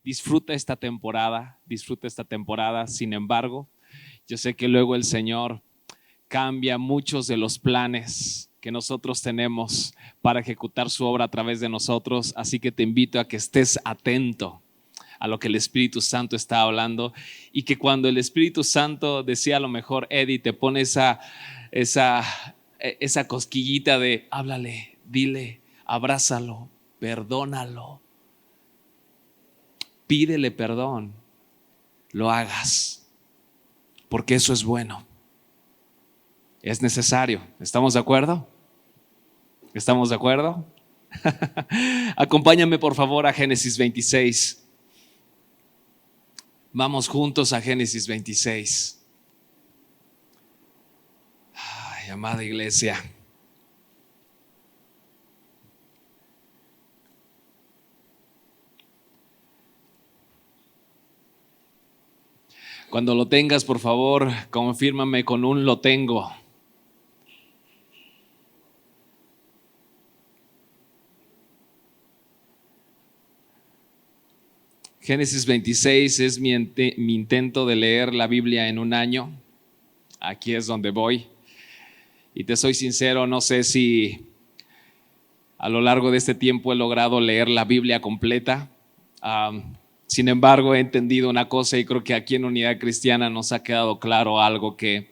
disfruta esta temporada. Sin embargo, yo sé que luego el Señor cambia muchos de los planes que nosotros tenemos para ejecutar su obra a través de nosotros, así que te invito a que estés atento a lo que el Espíritu Santo está hablando, y que cuando el Espíritu Santo, decía a lo mejor Eddie, te pone esa cosquillita de háblale, dile, abrázalo, perdónalo, pídele perdón, lo hagas, porque eso es bueno, es necesario. ¿Estamos de acuerdo? ¿Estamos de acuerdo? Acompáñame por favor a Génesis 26. Vamos juntos a Génesis 26. Ay, amada iglesia. Cuando lo tengas, por favor, confírmame con un lo tengo. Génesis 26 es mi intento de leer la Biblia en un año. Aquí es donde voy. Y te soy sincero, no sé si a lo largo de este tiempo he logrado leer la Biblia completa. Sin embargo, he entendido una cosa, y creo que aquí en Unidad Cristiana nos ha quedado claro algo, que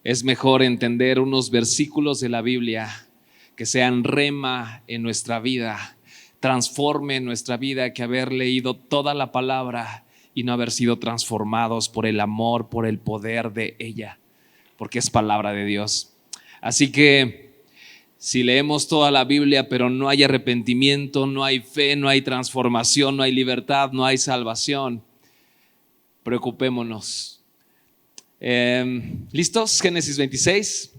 es mejor entender unos versículos de la Biblia que sean rema en nuestra vida, transforme nuestra vida, que haber leído toda la palabra y no haber sido transformados por el amor, por el poder de ella, porque es palabra de Dios. Así que si leemos toda la Biblia pero no hay arrepentimiento, no hay fe, no hay transformación, no hay libertad, no hay salvación, preocupémonos. ¿Listos? Génesis 26.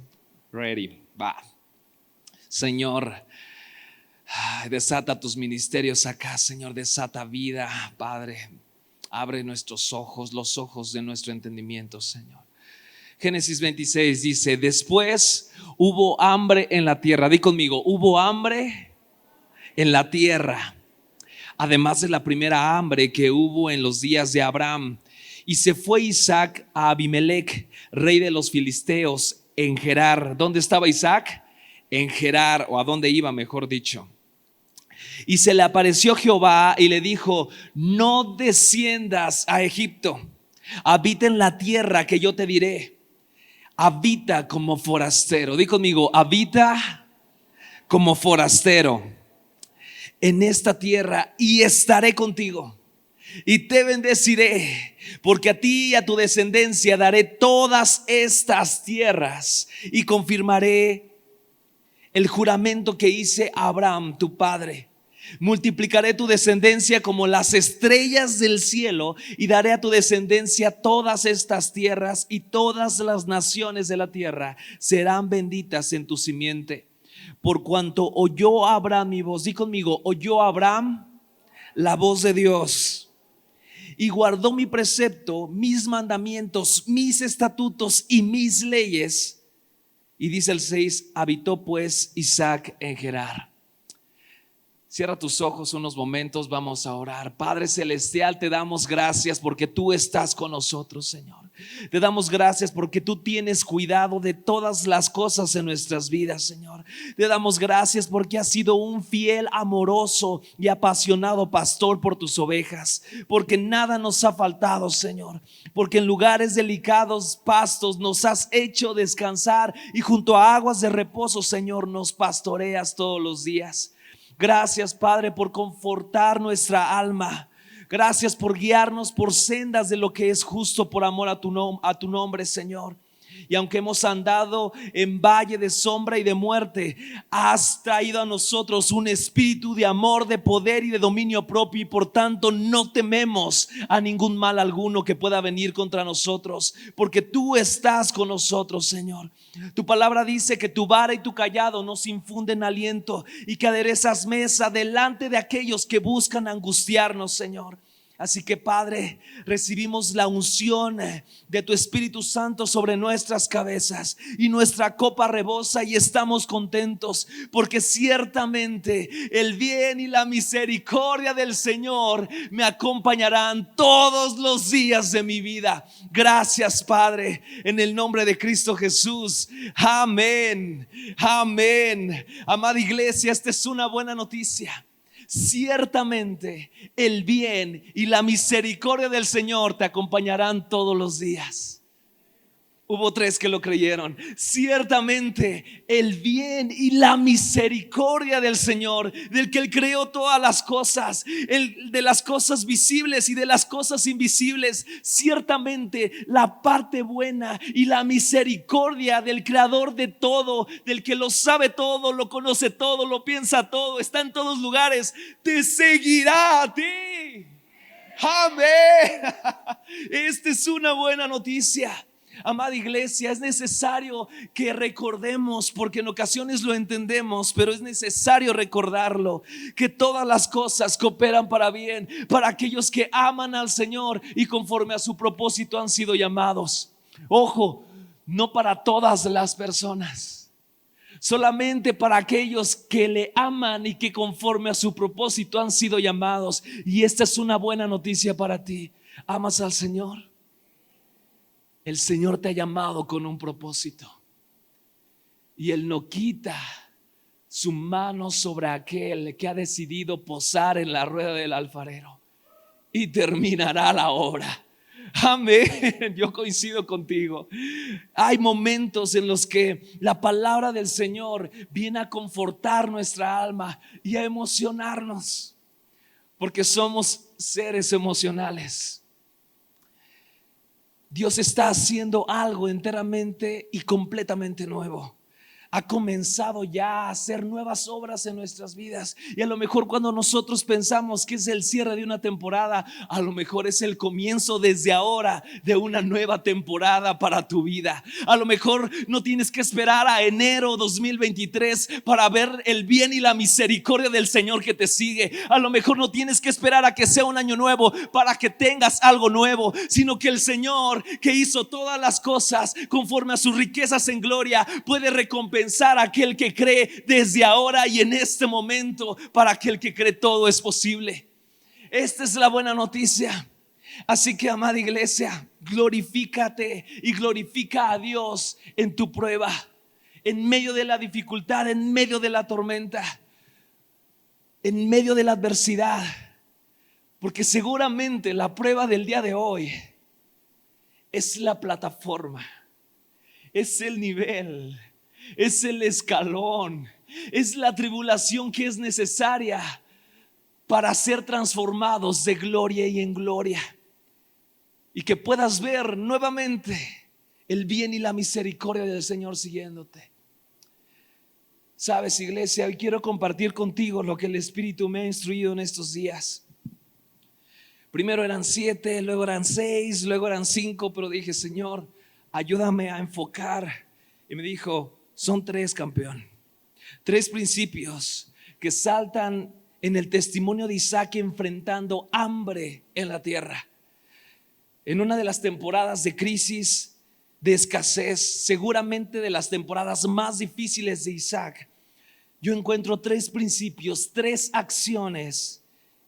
Ready. Va. Señor, desata tus ministerios acá, Señor, desata vida, Padre. Abre nuestros ojos, los ojos de nuestro entendimiento, Señor. Génesis 26 dice: después hubo hambre en la tierra. Di conmigo, hubo hambre en la tierra, además de la primera hambre que hubo en los días de Abraham. Y se fue Isaac a Abimelech, rey de los filisteos, en Gerar. ¿Dónde estaba Isaac? En Gerar, o a dónde iba, mejor dicho. Y se le apareció Jehová y le dijo: no desciendas a Egipto, habita en la tierra que yo te diré. Habita como forastero. Di conmigo, habita como forastero en esta tierra, y estaré contigo y te bendeciré, porque a ti y a tu descendencia daré todas estas tierras, y confirmaré el juramento que hice a Abraham tu padre. Multiplicaré tu descendencia como las estrellas del cielo, y daré a tu descendencia todas estas tierras, y todas las naciones de la tierra serán benditas en tu simiente. Por cuanto oyó Abraham mi voz. Di conmigo, oyó Abraham la voz de Dios, y guardó mi precepto, mis mandamientos, mis estatutos y mis leyes. Y dice el 6: habitó pues Isaac en Gerar. Cierra tus ojos unos momentos, vamos a orar. Padre celestial, te damos gracias porque tú estás con nosotros, Señor. Te damos gracias porque tú tienes cuidado de todas las cosas en nuestras vidas, Señor. Te damos gracias porque has sido un fiel, amoroso y apasionado pastor por tus ovejas, porque nada nos ha faltado, Señor, porque en lugares delicados pastos nos has hecho descansar, y junto a aguas de reposo, Señor, nos pastoreas todos los días. Gracias, Padre, por confortar nuestra alma. Gracias por guiarnos por sendas de lo que es justo, por amor a tu nombre, Señor. Y aunque hemos andado en valle de sombra y de muerte, has traído a nosotros un espíritu de amor, de poder y de dominio propio, y por tanto no tememos a ningún mal alguno que pueda venir contra nosotros, porque tú estás con nosotros, Señor. Tu palabra dice que tu vara y tu cayado nos infunden aliento, y que aderezas mesa delante de aquellos que buscan angustiarnos, Señor. Así que Padre, recibimos la unción de tu Espíritu Santo sobre nuestras cabezas y nuestra copa rebosa y estamos contentos porque ciertamente el bien y la misericordia del Señor me acompañarán todos los días de mi vida. Gracias, Padre, en el nombre de Cristo Jesús. Amén. Amén. Amada iglesia, esta es una buena noticia. Ciertamente el bien y la misericordia del Señor te acompañarán todos los días. Hubo 3 que lo creyeron. Ciertamente el bien y la misericordia del Señor, del que Él creó todas las cosas, de las cosas visibles y de las cosas invisibles. Ciertamente la parte buena y la misericordia del creador de todo, del que lo sabe todo, lo conoce todo, lo piensa todo, está en todos lugares, te seguirá a ti. Amén. Esta es una buena noticia. Amada iglesia, es necesario que recordemos, porque en ocasiones lo entendemos, pero es necesario recordarlo, que todas las cosas cooperan para bien, para aquellos que aman al Señor y conforme a su propósito han sido llamados. Ojo, no para todas las personas, solamente para aquellos que le aman y que conforme a su propósito han sido llamados. Y esta es una buena noticia para ti. ¿Amas al Señor? El Señor te ha llamado con un propósito y Él no quita su mano sobre aquel que ha decidido posar en la rueda del alfarero y terminará la obra. Amén. Yo coincido contigo. Hay momentos en los que la palabra del Señor viene a confortar nuestra alma y a emocionarnos, porque somos seres emocionales. Dios está haciendo algo enteramente y completamente nuevo. Ha comenzado ya a hacer nuevas obras en nuestras vidas. Y a lo mejor cuando nosotros pensamos que es el cierre de una temporada, a lo mejor es el comienzo desde ahora de una nueva temporada para tu vida. A lo mejor no tienes que esperar a enero 2023 para ver el bien y la misericordia del Señor que te sigue. A lo mejor no tienes que esperar a que sea un año nuevo para que tengas algo nuevo, sino que el Señor, que hizo todas las cosas conforme a sus riquezas en gloria, puede recompensar a aquel que cree desde ahora y en este momento. Para aquel que cree, todo es posible. Esta es la buena noticia. Así que, amada iglesia, glorifícate y glorifica a Dios en tu prueba, en medio de la dificultad, en medio de la tormenta, en medio de la adversidad, porque seguramente la prueba del día de hoy es la plataforma, es el nivel, es el escalón, es la tribulación que es necesaria para ser transformados de gloria y en gloria, y que puedas ver nuevamente el bien y la misericordia del Señor siguiéndote. Sabes, iglesia, hoy quiero compartir contigo lo que el Espíritu me ha instruido en estos días. Primero eran 7, luego eran 6, luego eran 5, pero dije: Señor, ayúdame a enfocar. Y me dijo: son 3, campeón. 3 principios que saltan en el testimonio de Isaac enfrentando hambre en la tierra. En una de las temporadas de crisis, de escasez, seguramente de las temporadas más difíciles de Isaac, yo encuentro 3 principios, 3 acciones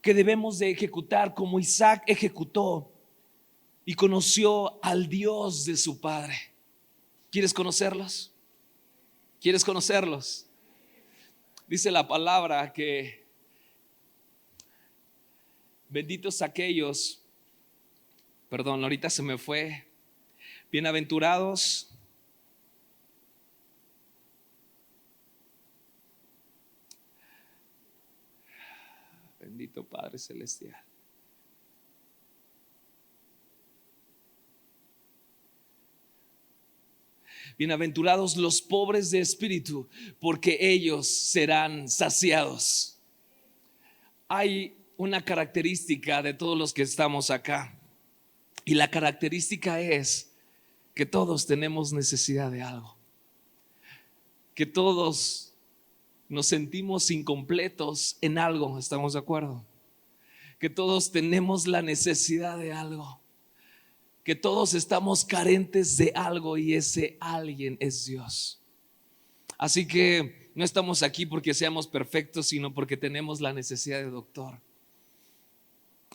que debemos de ejecutar como Isaac ejecutó y conoció al Dios de su padre. ¿Quieres conocerlos? ¿Quieres conocerlos? Dice la palabra que benditos aquellos, perdón, ahorita se me fue, bienaventurados bendito Padre Celestial. Bienaventurados los pobres de espíritu, porque ellos serán saciados. Hay una característica de todos los que estamos acá, y la característica es que todos tenemos necesidad de algo, que todos nos sentimos incompletos en algo. ¿Estamos de acuerdo? que todos tenemos la necesidad de algo, que todos estamos carentes de algo y ese alguien es Dios. Así que no estamos aquí porque seamos perfectos, sino porque tenemos la necesidad de doctor.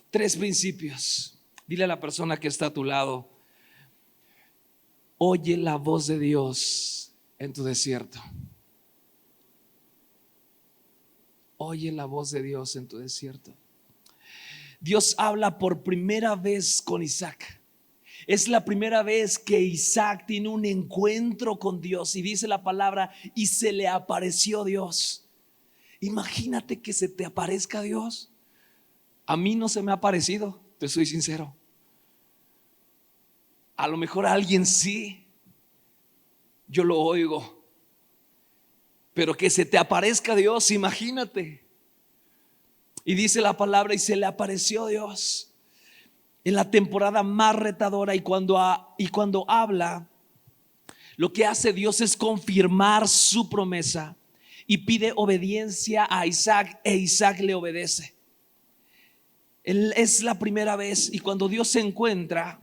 3 principios. Dile a la persona que está a tu lado: oye la voz de Dios en tu desierto. Oye la voz de Dios en tu desierto. Dios habla por primera vez con Isaac. Es la primera vez que Isaac tiene un encuentro con Dios, y dice la palabra: y se le apareció Dios. Imagínate que se te aparezca Dios. A mí no se me ha aparecido, te soy sincero. A lo mejor a alguien sí, yo lo oigo, pero que se te aparezca Dios, imagínate. Y dice la palabra: y se le apareció Dios en la temporada más retadora. Y cuando habla, lo que hace Dios es confirmar su promesa y pide obediencia a Isaac, e Isaac le obedece. Es la primera vez, y cuando Dios se encuentra,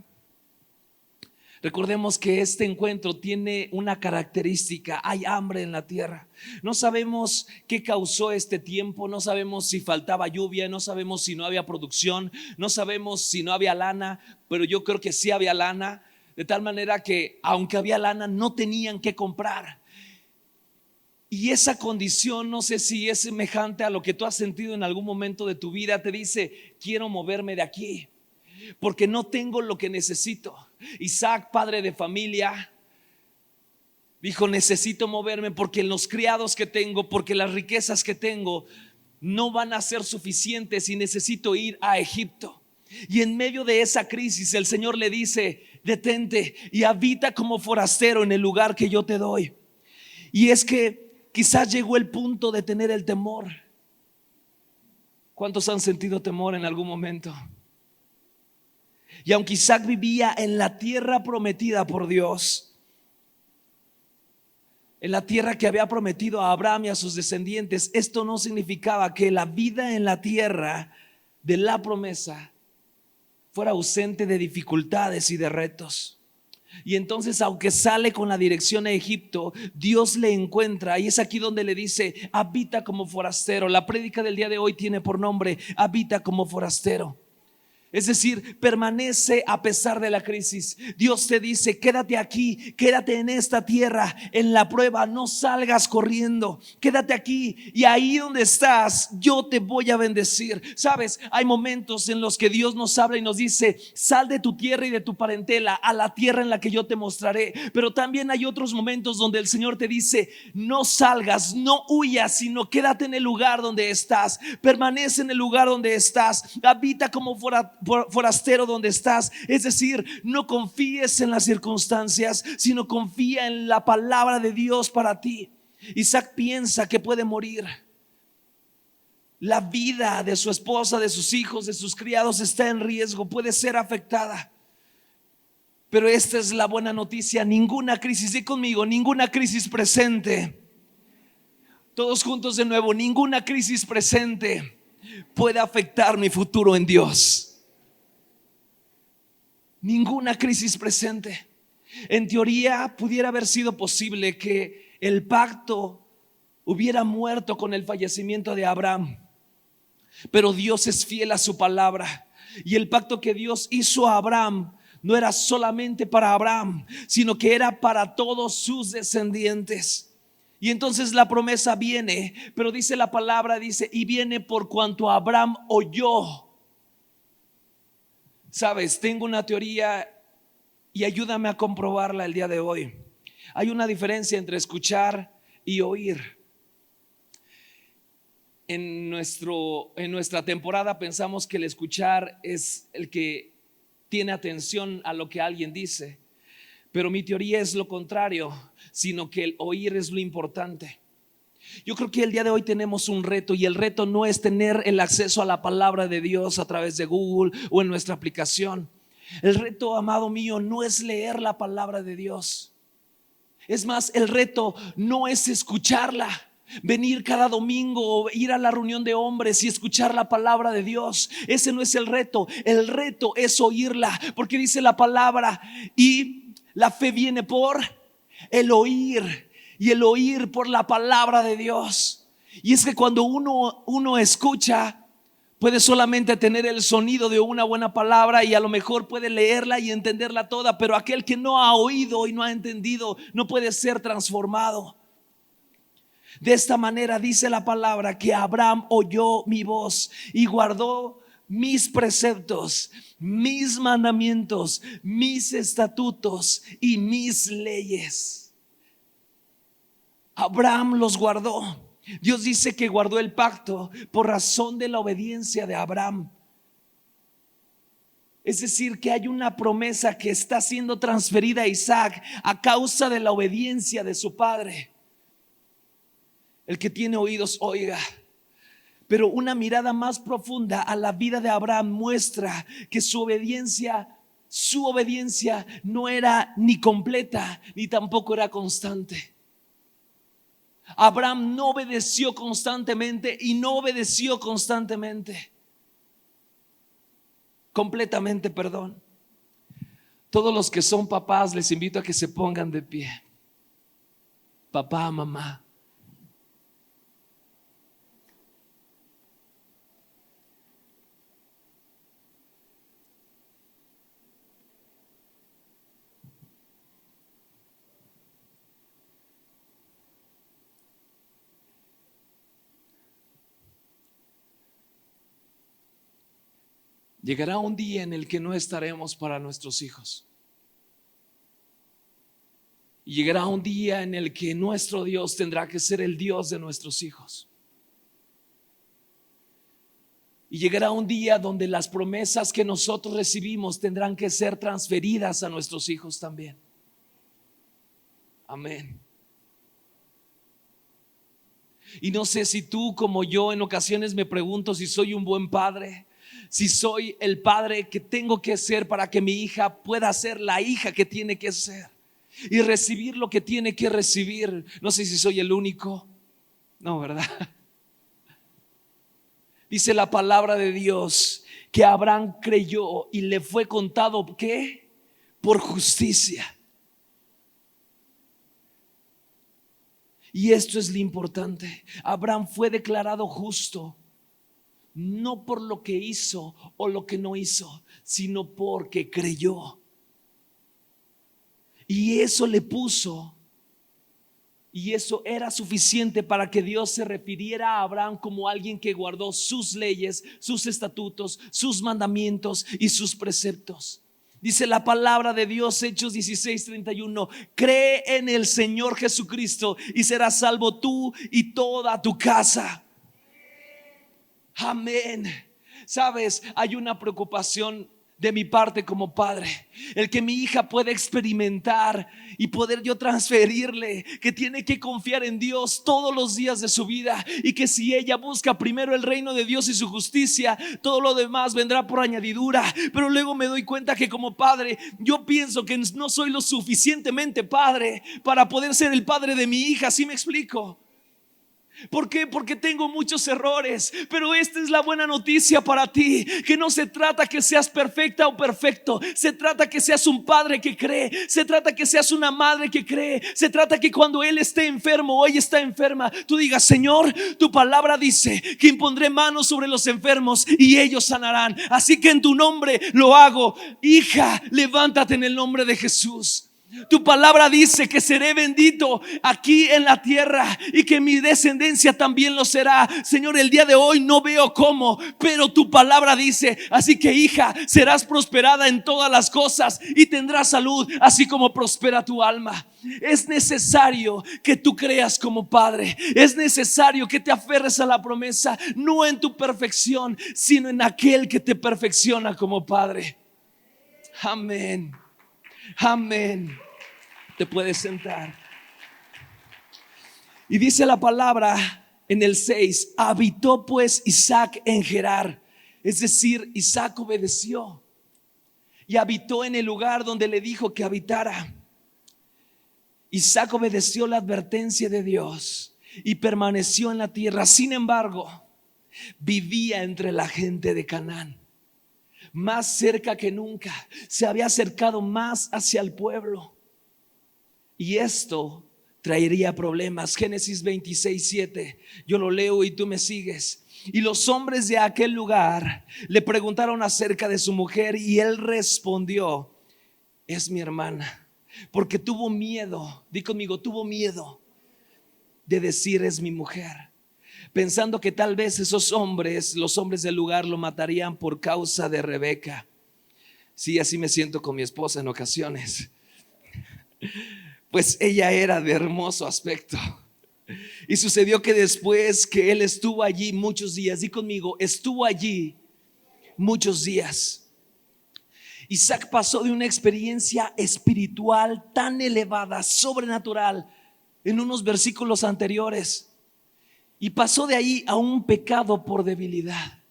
recordemos que este encuentro tiene una característica: hay hambre en la tierra. No sabemos qué causó este tiempo, no sabemos si faltaba lluvia, no sabemos si no había producción, no sabemos si no había lana, pero yo creo que sí había lana, de tal manera que aunque había lana, no tenían que comprar. Y esa condición, no sé si es semejante a lo que tú has sentido en algún momento de tu vida. Te dice: quiero moverme de aquí porque no tengo lo que necesito. Isaac, padre de familia, dijo: necesito moverme porque los criados que tengo, porque las riquezas que tengo no van a ser suficientes y necesito ir a Egipto. Y en medio de esa crisis el Señor le dice: detente y habita como forastero en el lugar que yo te doy. Y es que quizás llegó el punto de tener el temor. ¿Cuántos han sentido temor en algún momento? Y aunque Isaac vivía en la tierra prometida por Dios, en la tierra que había prometido a Abraham y a sus descendientes, esto no significaba que la vida en la tierra de la promesa fuera ausente de dificultades y de retos. Y entonces, aunque sale con la dirección a Egipto, Dios le encuentra, y es aquí donde le dice: habita como forastero. La prédica del día de hoy tiene por nombre: habita como forastero. Es decir, permanece a pesar de la crisis. Dios te dice: quédate aquí, quédate en esta tierra, en la prueba, no salgas corriendo, quédate aquí, y ahí donde estás yo te voy a bendecir. Sabes, hay momentos en los que Dios nos habla y nos dice: sal de tu tierra y de tu parentela a la tierra en la que yo te mostraré. Pero también hay otros momentos donde el Señor te dice: no salgas, no huyas, sino quédate en el lugar donde estás, permanece en el lugar donde estás, habita como forastero donde estás. Es decir, no confíes en las circunstancias, sino confía en la palabra de Dios para ti. Isaac piensa que puede morir. La vida de su esposa, de sus hijos, de sus criados está en riesgo, puede ser afectada. Pero esta es la buena noticia: ninguna crisis, di conmigo, ninguna crisis presente. Todos juntos de nuevo: ninguna crisis presente puede afectar mi futuro en Dios. Ninguna crisis presente. En teoría pudiera haber sido posible que el pacto hubiera muerto con el fallecimiento de Abraham, pero Dios es fiel a su palabra, y el pacto que Dios hizo a Abraham no era solamente para Abraham, sino que era para todos sus descendientes. Y entonces la promesa viene, pero dice la palabra, dice: y viene por cuanto Abraham oyó. Sabes, tengo una teoría y ayúdame a comprobarla el día de hoy. Hay una diferencia entre escuchar y oír. En nuestra temporada pensamos que el escuchar es el que tiene atención a lo que alguien dice, pero mi teoría es lo contrario, sino que el oír es lo importante. Yo creo que el día de hoy tenemos un reto, y el reto no es tener el acceso a la palabra de Dios a través de Google o en nuestra aplicación. El reto, amado mío, no es leer la palabra de Dios. Es más, el reto no es escucharla. venir cada domingo, ir a la reunión de hombres y escuchar la palabra de Dios. Ese no es el reto. El reto es oírla, porque dice la palabra, y la fe viene por el oír, y el oír por la palabra de Dios. Y es que cuando uno escucha, puede solamente tener el sonido de una buena palabra y a lo mejor puede leerla y entenderla toda, pero aquel que no ha oído y no ha entendido no puede ser transformado. De esta manera dice la palabra que Abraham oyó mi voz y guardó mis preceptos, mis mandamientos, mis estatutos y mis leyes. Abraham los guardó. Dios dice que guardó el pacto por razón de la obediencia de Abraham. Es decir, que hay una promesa que está siendo transferida a Isaac a causa de la obediencia de su padre. El que tiene oídos, oiga. Pero una mirada más profunda a la vida de Abraham muestra que su obediencia no era ni completa ni tampoco era constante. Abraham no obedeció constantemente y no obedeció completamente, perdón. Todos los que son papás, les invito a que se pongan de pie. Papá, mamá. Llegará un día en el que no estaremos para nuestros hijos. Y llegará un día en el que nuestro Dios tendrá que ser el Dios de nuestros hijos. Y llegará un día donde las promesas que nosotros recibimos tendrán que ser transferidas a nuestros hijos también. Amén. Y no sé si tú como yo en ocasiones me pregunto si soy un buen padre, si soy el padre que tengo que ser para que mi hija pueda ser la hija que tiene que ser y recibir lo que tiene que recibir. No sé si soy el único. No, ¿verdad? Dice la palabra de Dios que Abraham creyó y le fue contado, ¿qué? Por justicia. Y esto es lo importante. Abraham fue declarado justo, no por lo que hizo o lo que no hizo, sino porque creyó. Y eso le puso, y eso era suficiente para que Dios se refiriera a Abraham como alguien que guardó sus leyes, sus estatutos, sus mandamientos y sus preceptos. Dice la palabra de Dios, Hechos 16:31, cree en el Señor Jesucristo y serás salvo tú y toda tu casa. Amén. Sabes, hay una preocupación de mi parte como padre, el que mi hija pueda experimentar y poder yo transferirle que tiene que confiar en Dios todos los días de su vida, y que si ella busca primero el reino de Dios y su justicia, todo lo demás vendrá por añadidura. Pero luego me doy cuenta que como padre yo pienso que no soy lo suficientemente padre para poder ser el padre de mi hija. ¿Sí me explico? ¿Por qué? Porque tengo muchos errores, pero esta es la buena noticia para ti, que no se trata que seas perfecta o perfecto, se trata que seas un padre que cree, se trata que seas una madre que cree, se trata que cuando él esté enfermo o ella está enferma, tú digas: Señor, tu palabra dice que impondré manos sobre los enfermos y ellos sanarán, así que en tu nombre lo hago. Hija, levántate en el nombre de Jesús. Tu palabra dice que seré bendito aquí en la tierra y que mi descendencia también lo será. Señor, el día de hoy no veo cómo, pero tu palabra dice, así que hija, serás prosperada en todas las cosas y tendrás salud, así como prospera tu alma. Es necesario que tú creas como padre, es necesario que te aferres a la promesa, no en tu perfección, sino en aquel que te perfecciona como padre. Amén. Amén. Te puedes sentar. Y dice la palabra en el 6: habitó pues Isaac en Gerar. Es decir, Isaac obedeció y habitó en el lugar donde le dijo que habitara. Isaac obedeció la advertencia de Dios y permaneció en la tierra. Sin embargo, vivía entre la gente de Canaán, más cerca que nunca. Se había acercado más hacia el pueblo, y esto traería problemas. Génesis 26:7. Yo lo leo y tú me sigues. Y los hombres de aquel lugar le preguntaron acerca de su mujer, y él respondió: es mi hermana. Porque tuvo miedo, di conmigo, tuvo miedo de decir es mi mujer, pensando que tal vez esos hombres, los hombres del lugar, lo matarían por causa de Rebeca. Sí, así me siento con mi esposa en ocasiones, pues ella era de hermoso aspecto. Y sucedió que después que él estuvo allí muchos días, di conmigo, estuvo allí muchos días, Isaac pasó de una experiencia espiritual tan elevada, sobrenatural, en unos versículos anteriores, y pasó de ahí a un pecado por debilidad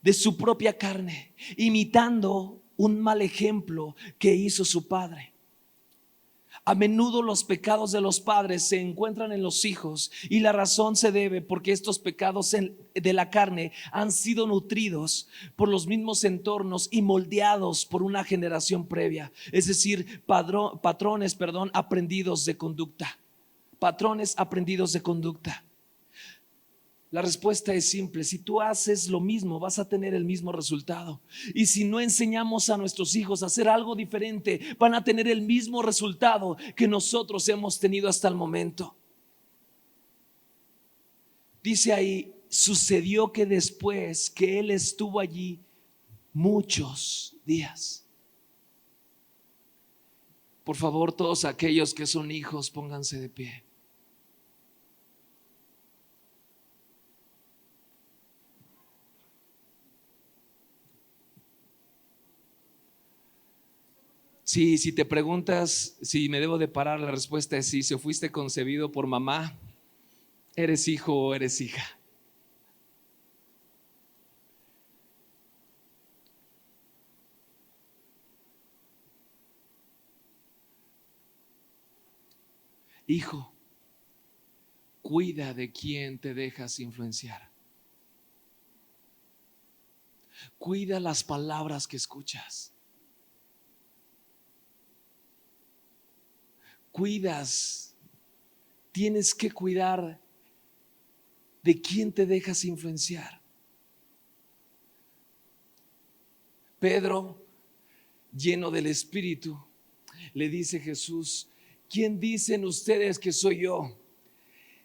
de su propia carne, imitando un mal ejemplo que hizo su padre. A menudo los pecados de los padres se encuentran en los hijos, y la razón se debe porque estos pecados de la carne han sido nutridos por los mismos entornos y moldeados por una generación previa. Es decir, patrones aprendidos de conducta. Patrones aprendidos de conducta. La respuesta es simple: si tú haces lo mismo, vas a tener el mismo resultado. Y si no enseñamos a nuestros hijos a hacer algo diferente, van a tener el mismo resultado que nosotros hemos tenido hasta el momento. Dice ahí, sucedió que después que él estuvo allí muchos días. Por favor, todos aquellos que son hijos, pónganse de pie. Sí, si te preguntas si me debo de parar, la respuesta es sí. Si fuiste concebido por mamá, eres hijo o eres hija. Hijo, cuida de quién te dejas influenciar. Cuida las palabras que escuchas. Tienes que cuidar de quién te dejas influenciar. Pedro, lleno del Espíritu, le dice a Jesús: ¿quién dicen ustedes que soy yo?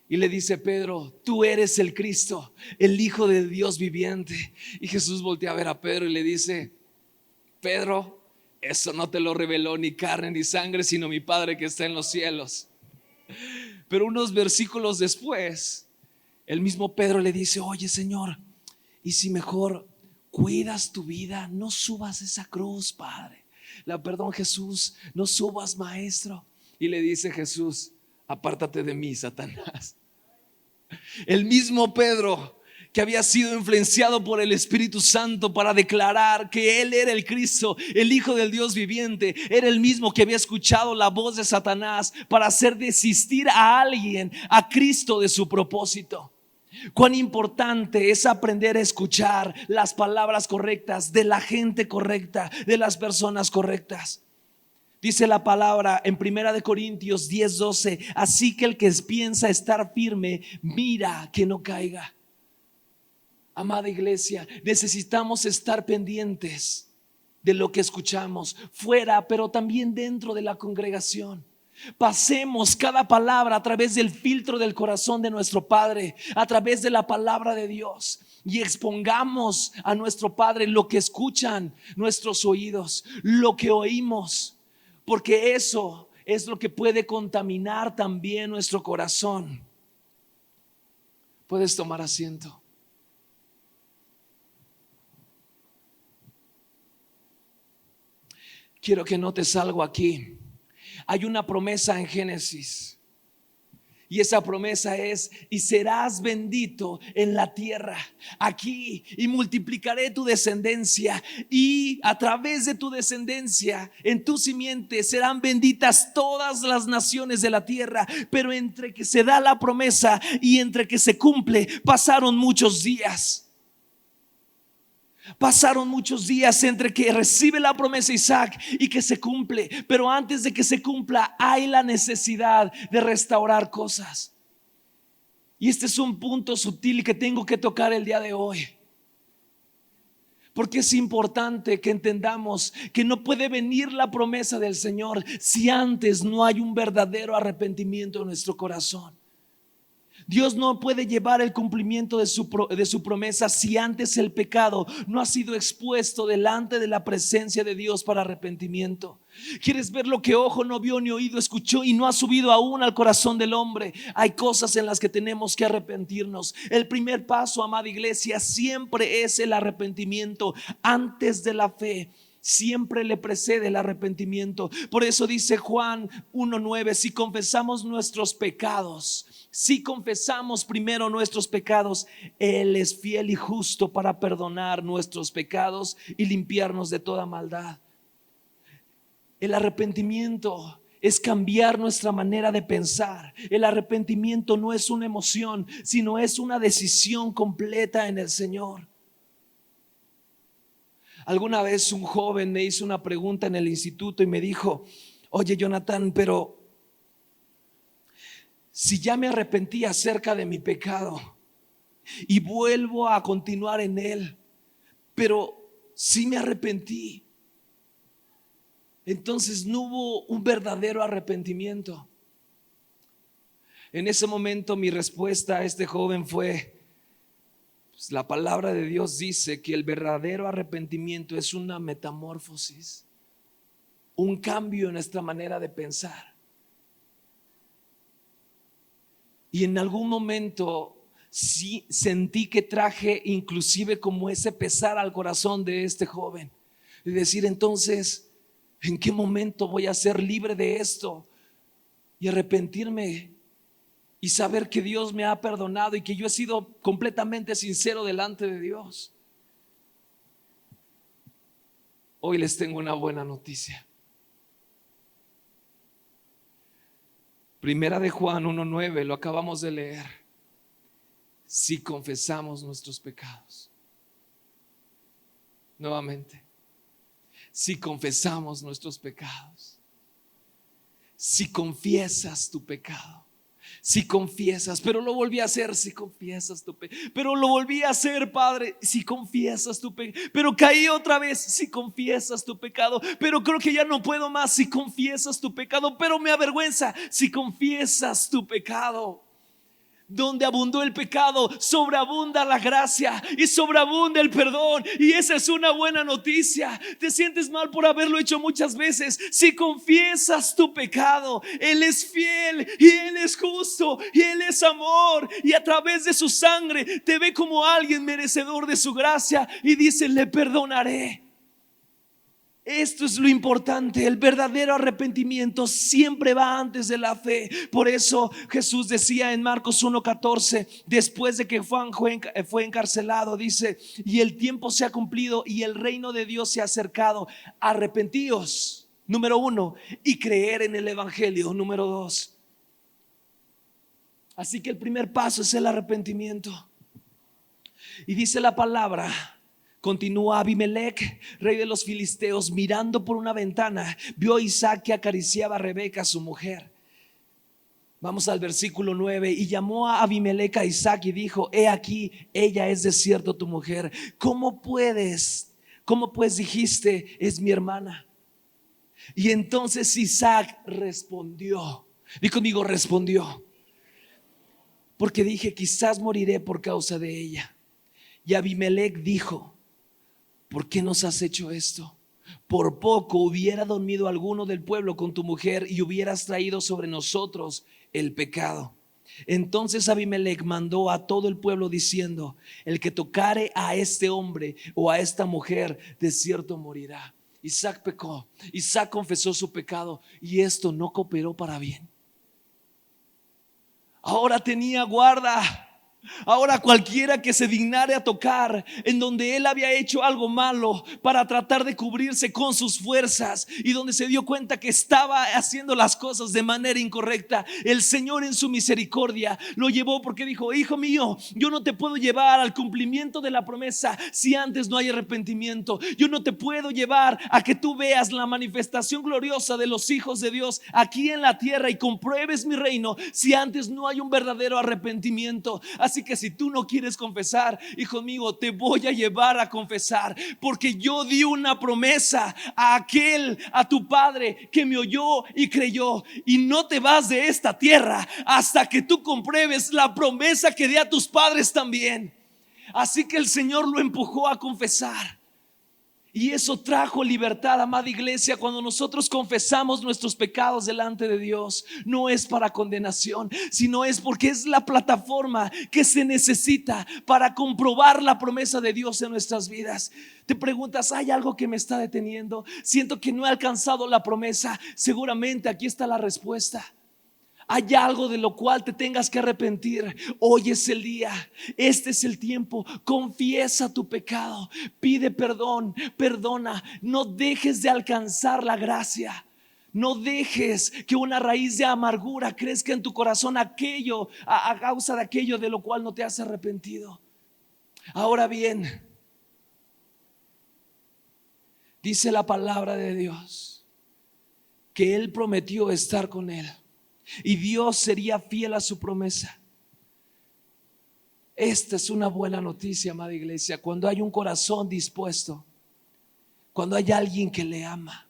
Y le dice Pedro: tú eres el Cristo, el Hijo de Dios viviente. Y Jesús voltea a ver a Pedro y le dice: Pedro, eso no te lo reveló ni carne ni sangre, sino mi Padre que está en los cielos. Pero unos versículos después, el mismo Pedro le dice: oye, Señor, ¿y si mejor cuidas tu vida? No subas esa cruz, Padre. Perdón, Jesús, no subas, Maestro. Y le dice Jesús: apártate de mí, Satanás. El mismo Pedro, que había sido influenciado por el Espíritu Santo para declarar que él era el Cristo, el Hijo del Dios viviente, era el mismo que había escuchado la voz de Satanás para hacer desistir a alguien, a Cristo, de su propósito. Cuán importante es aprender a escuchar las palabras correctas de la gente correcta, de las personas correctas. Dice la palabra en 1 Corintios 10:12: así que el que piensa estar firme, mira que no caiga. Amada iglesia, necesitamos estar pendientes de lo que escuchamos fuera, pero también dentro de la congregación. Pasemos cada palabra a través del filtro del corazón de nuestro Padre, a través de la palabra de Dios, y expongamos a nuestro Padre lo que escuchan nuestros oídos, lo que oímos, porque eso es lo que puede contaminar también nuestro corazón. Puedes tomar asiento. Quiero que notes algo aquí. Hay una promesa en Génesis, Y esa promesa es: y serás bendito en la tierra aquí, y multiplicaré tu descendencia, y a través de tu descendencia, en tu simiente, serán benditas todas las naciones de la tierra. Pero entre que se da la promesa y entre que se cumple, pasaron muchos días. Pasaron muchos días entre que recibe la promesa Isaac y que se cumple. Pero antes de que se cumpla, hay la necesidad de restaurar cosas. Y este es un punto sutil que tengo que tocar el día de hoy, porque es importante que entendamos que no puede venir la promesa del Señor si antes no hay un verdadero arrepentimiento en nuestro corazón. Dios no puede llevar el cumplimiento de su promesa si antes el pecado no ha sido expuesto delante de la presencia de Dios para arrepentimiento. ¿Quieres ver lo que ojo no vio ni oído escuchó y no ha subido aún al corazón del hombre? Hay cosas en las que tenemos que arrepentirnos. El primer paso, amada iglesia, siempre es el arrepentimiento. Antes de la fe siempre le precede el arrepentimiento. Por eso dice Juan 1:9: si confesamos nuestros pecados, si confesamos primero nuestros pecados, Él es fiel y justo para perdonar nuestros pecados y limpiarnos de toda maldad. El arrepentimiento es cambiar nuestra manera de pensar. El arrepentimiento no es una emoción, sino es una decisión completa en el Señor. Alguna vez un joven me hizo una pregunta en el instituto y me dijo: oye, Jonathan, pero si ya me arrepentí acerca de mi pecado y vuelvo a continuar en él, pero sí me arrepentí, entonces no hubo un verdadero arrepentimiento. En ese momento mi respuesta a este joven fue: pues la palabra de Dios dice que el verdadero arrepentimiento es una metamorfosis, un cambio en nuestra manera de pensar. Y en algún momento sí sentí que traje inclusive como ese pesar al corazón de este joven, de decir: entonces, ¿en qué momento voy a ser libre de esto y arrepentirme y saber que Dios me ha perdonado y que yo he sido completamente sincero delante de Dios? Hoy les tengo una buena noticia. Primera de Juan 1:9, lo acabamos de leer: si confesamos nuestros pecados. Nuevamente, si confesamos nuestros pecados, si confiesas tu pecado, si confiesas, pero lo volví a hacer, si confiesas tu pecado, pero lo volví a hacer, Padre, si confiesas tu pecado, pero caí otra vez, si confiesas tu pecado, pero creo que ya no puedo más, si confiesas tu pecado, pero me avergüenza, si confiesas tu pecado. Donde abundó el pecado, sobreabunda la gracia y sobreabunda el perdón. Y esa es una buena noticia. Te sientes mal por haberlo hecho muchas veces. Si confiesas tu pecado, Él es fiel y Él es justo y Él es amor, y a través de su sangre te ve como alguien merecedor de su gracia y dice: le perdonaré. Esto es lo importante. El verdadero arrepentimiento siempre va antes de la fe. Por eso Jesús decía en Marcos 1:14, después de que Juan fue encarcelado, dice: y el tiempo se ha cumplido y el reino de Dios se ha acercado. Arrepentíos, número 1, y creer en el evangelio, número 2. Así que el primer paso es el arrepentimiento. Y dice la palabra, continúa: Abimelec, rey de los filisteos, mirando por una ventana, vio a Isaac que acariciaba a Rebeca, su mujer. Vamos al versículo 9. Y llamó a Abimelec a Isaac y dijo: he aquí, ella es de cierto tu mujer. ¿Cómo pues dijiste: es mi hermana? Y entonces Isaac respondió. Di conmigo: respondió. Porque dije: quizás moriré por causa de ella. Y Abimelec dijo: ¿por qué nos has hecho esto? Por poco hubiera dormido alguno del pueblo con tu mujer y hubieras traído sobre nosotros el pecado. Entonces Abimelec mandó a todo el pueblo diciendo: el que tocare a este hombre o a esta mujer, de cierto morirá. Isaac pecó, Isaac confesó su pecado, y esto no cooperó para bien. Ahora tenía guarda. Ahora cualquiera que se dignare a tocar en donde él había hecho algo malo para tratar de cubrirse con sus fuerzas y donde se dio cuenta que estaba haciendo las cosas de manera incorrecta, el Señor en su misericordia lo llevó, porque dijo: hijo mío, yo no te puedo llevar al cumplimiento de la promesa si antes no hay arrepentimiento. Yo no te puedo llevar a que tú veas la manifestación gloriosa de los hijos de Dios aquí en la tierra y compruebes mi reino si antes no hay un verdadero arrepentimiento. Así que si tú no quieres confesar, hijo mío, te voy a llevar a confesar, porque yo di una promesa a tu padre que me oyó y creyó, y no te vas de esta tierra hasta que tú compruebes la promesa que di a tus padres también. Así que el Señor lo empujó a confesar. Y eso trajo libertad, amada iglesia. Cuando nosotros confesamos nuestros pecados delante de Dios, no es para condenación, sino es porque es la plataforma que se necesita para comprobar la promesa de Dios en nuestras vidas. Te preguntas: ¿hay algo que me está deteniendo? Siento que no he alcanzado la promesa. Seguramente aquí está la respuesta. Hay algo de lo cual te tengas que arrepentir. Hoy es el día, este es el tiempo. Confiesa tu pecado, pide perdón, perdona. No dejes de alcanzar la gracia. No dejes que una raíz de amargura crezca en tu corazón a causa de aquello de lo cual no te has arrepentido. Ahora bien, dice la palabra de Dios que Él prometió estar con él y Dios sería fiel a su promesa. Esta es una buena noticia, amada iglesia. Cuando hay un corazón dispuesto, cuando hay alguien que le ama,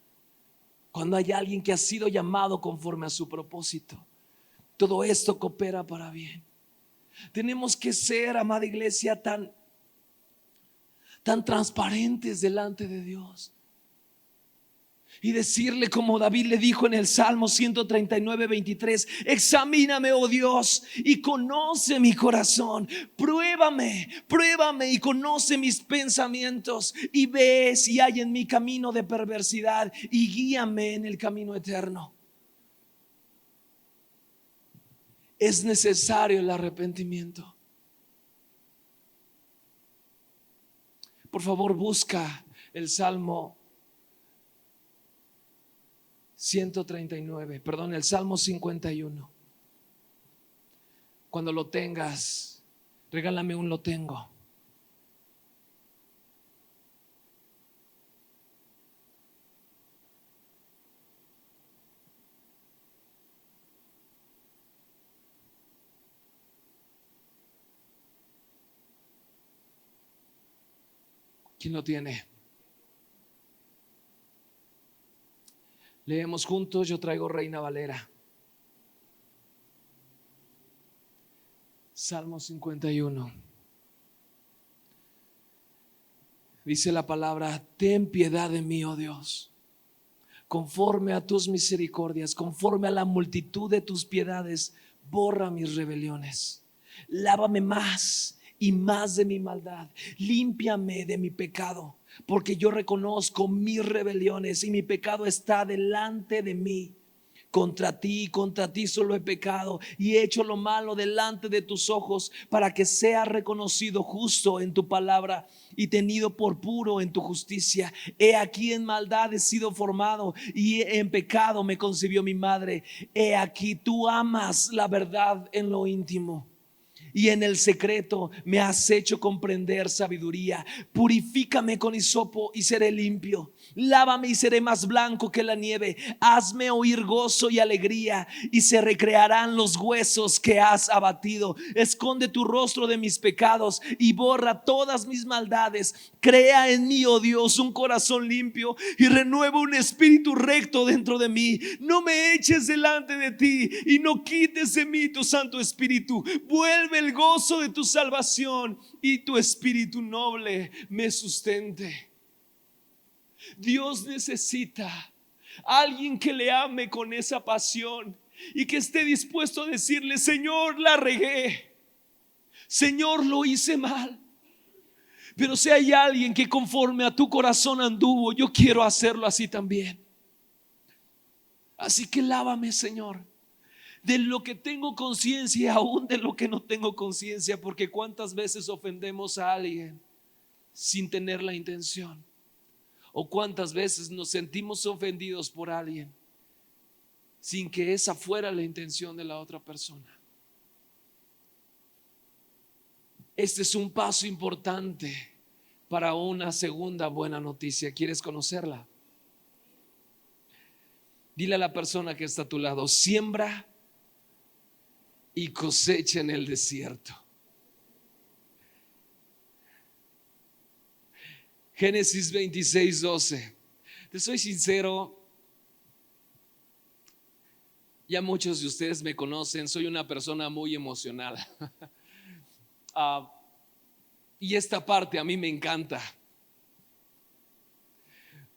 cuando hay alguien que ha sido llamado conforme a su propósito, todo esto coopera para bien. Tenemos que ser, amada iglesia, tan transparentes delante de Dios y decirle, como David le dijo en el Salmo 139:23: examíname, oh Dios, y conoce mi corazón. Pruébame y conoce mis pensamientos, y ve si hay en mi camino de perversidad, y guíame en el camino eterno. Es necesario el arrepentimiento. Por favor, busca el Salmo 139, el Salmo 51. Cuando lo tengas, regálame un lo tengo. ¿Quién lo tiene? Leemos juntos. Yo traigo Reina Valera. Salmo 51. Dice la palabra: ten piedad de mí, oh Dios, conforme a tus misericordias, conforme a la multitud de tus piedades, borra mis rebeliones. Lávame más y más de mi maldad, límpiame de mi pecado, porque yo reconozco mis rebeliones y mi pecado está delante de mí. Contra ti solo he pecado y he hecho lo malo delante de tus ojos, para que sea reconocido justo en tu palabra y tenido por puro en tu justicia. He aquí en maldad he sido formado, y en pecado me concibió mi madre. He aquí tú amas la verdad en lo íntimo, y en el secreto me has hecho comprender sabiduría. Purifícame con hisopo y seré limpio. Lávame y seré más blanco que la nieve. Hazme oír gozo y alegría, y se recrearán los huesos que has abatido. Esconde tu rostro de mis pecados y borra todas mis maldades. Crea en mí, oh Dios, un corazón limpio, y renueva un espíritu recto dentro de mí. No me eches delante de ti y no quites de mí tu Santo Espíritu. Vuelve el gozo de tu salvación, y tu espíritu noble me sustente. Dios necesita alguien que le ame con esa pasión y que esté dispuesto a decirle: Señor, la regué, Señor, lo hice mal, pero si hay alguien que conforme a tu corazón anduvo, yo quiero hacerlo así también. Así que lávame, Señor. de lo que tengo conciencia y aún de lo que no tengo conciencia, porque cuántas veces ofendemos a alguien sin tener la intención, o cuántas veces nos sentimos ofendidos por alguien sin que esa fuera la intención de la otra persona. Este es un paso importante para una segunda buena noticia. ¿Quieres conocerla? Dile a la persona que está a tu lado: siembra y cosecha en el desierto. Génesis 26:12. Te soy sincero, ya muchos de ustedes me conocen, soy una persona muy emocional. Y esta parte a mí me encanta,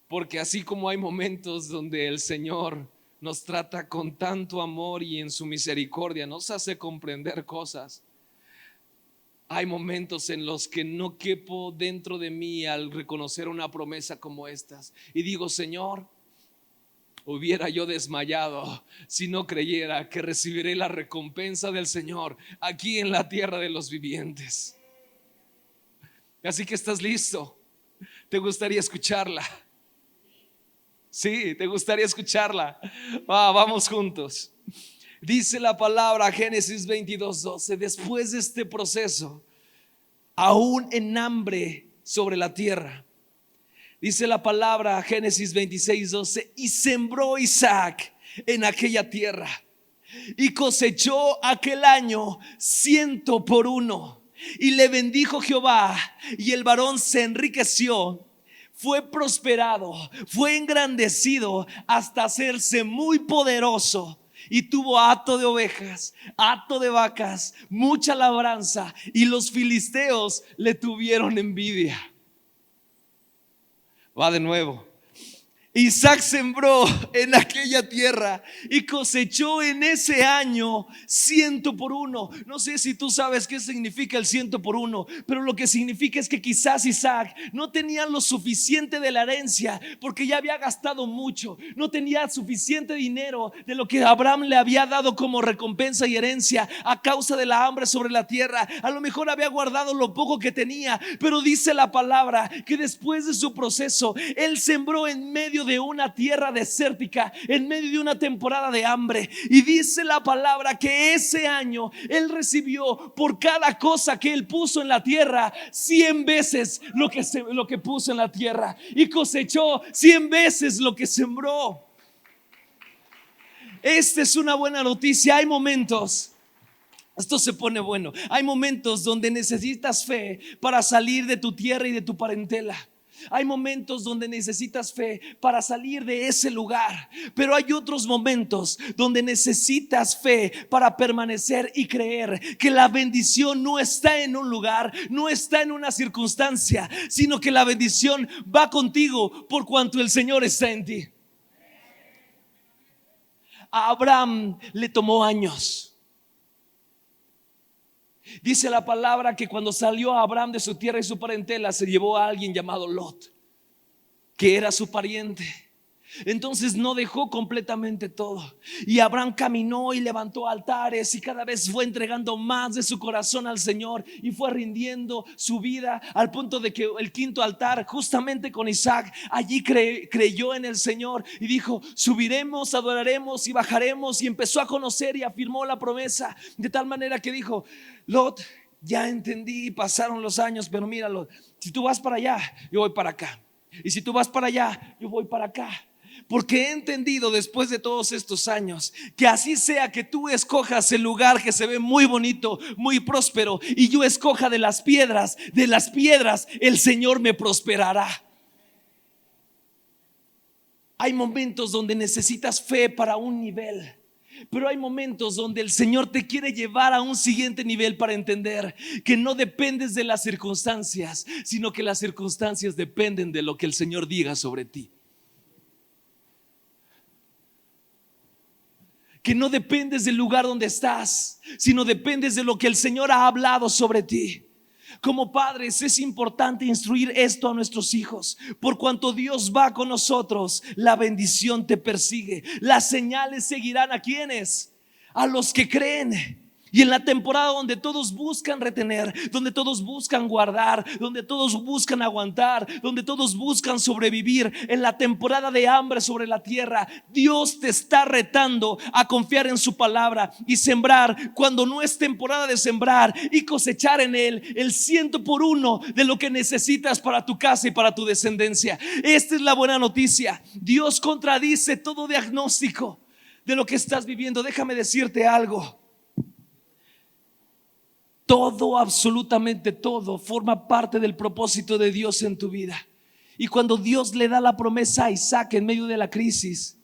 porque así como hay momentos donde el Señor nos trata con tanto amor y en su misericordia nos hace comprender cosas, hay momentos en los que no quepo dentro de mí al reconocer una promesa como estas y digo: Señor, hubiera yo desmayado si no creyera que recibiré la recompensa del Señor aquí en la tierra de los vivientes. Así que, ¿estás listo? ¿Te gustaría escucharla? Sí, ¿te gustaría escucharla? Vamos juntos. Dice la palabra, Génesis 22:12: después de este proceso, aún en hambre sobre la tierra, dice la palabra, Génesis 26:12: y sembró Isaac en aquella tierra y cosechó aquel año 100 por 1. Y le bendijo Jehová, y el varón se enriqueció, fue prosperado, fue engrandecido hasta hacerse muy poderoso, y tuvo hato de ovejas, hato de vacas, mucha labranza, y los filisteos le tuvieron envidia. Va de nuevo. Isaac sembró en aquella tierra y cosechó en ese año 100 por 1. No sé si tú sabes qué significa el 100 por 1, pero lo que significa es que quizás Isaac no tenía lo suficiente de la herencia porque ya había gastado mucho. No tenía suficiente dinero de lo que Abraham le había dado como recompensa y herencia a causa de la hambre sobre la tierra. A lo mejor había guardado lo poco que tenía, pero dice la palabra que después de su proceso, él sembró en medio de una tierra desértica, en medio de una temporada de hambre, y dice la palabra que ese año él recibió por cada cosa que él puso en la tierra 100 veces lo que puso en la tierra, y cosechó 100 veces lo que sembró. Esta es una buena noticia. Hay momentos, esto se pone bueno, hay momentos donde necesitas fe para salir de tu tierra y de tu parentela. Hay momentos donde necesitas fe para salir de ese lugar, pero hay otros momentos donde necesitas fe para permanecer y creer que la bendición no está en un lugar, no está en una circunstancia, sino que la bendición va contigo por cuanto el Señor está en ti. A Abraham le tomó años. Dice la palabra que cuando salió a Abraham de su tierra y su parentela, se llevó a alguien llamado Lot, que era su pariente. Entonces no dejó completamente todo, y Abraham caminó y levantó altares, y cada vez fue entregando más de su corazón al Señor, y fue rindiendo su vida al punto de que el quinto altar, justamente con Isaac, allí creyó en el Señor y dijo: subiremos, adoraremos y bajaremos, y empezó a conocer y afirmó la promesa, de tal manera que dijo: Lot, ya entendí, pasaron los años, pero míralo, si tú vas para allá, yo voy para acá, y si tú vas para allá, yo voy para acá. Porque he entendido después de todos estos años que así sea que tú escojas el lugar que se ve muy bonito, muy próspero, y yo escoja de las piedras el Señor me prosperará. Hay momentos donde necesitas fe para un nivel, pero hay momentos donde el Señor te quiere llevar a un siguiente nivel para entender que no dependes de las circunstancias, sino que las circunstancias dependen de lo que el Señor diga sobre ti. Que no dependes del lugar donde estás, sino dependes de lo que el Señor ha hablado sobre ti. Como padres es importante instruir esto a nuestros hijos. Por cuanto Dios va con nosotros, la bendición te persigue. Las señales seguirán a quienes, a los que creen. Y en la temporada donde todos buscan retener, donde todos buscan guardar, donde todos buscan aguantar, donde todos buscan sobrevivir, en la temporada de hambre sobre la tierra, Dios te está retando a confiar en su palabra y sembrar cuando no es temporada de sembrar, y cosechar en Él el 100 por 1 de lo que necesitas para tu casa y para tu descendencia. Esta es la buena noticia. Dios contradice todo diagnóstico de lo que estás viviendo. Déjame decirte algo. Todo, absolutamente todo, forma parte del propósito de Dios en tu vida. Y cuando Dios le da la promesa a Isaac en medio de la crisis,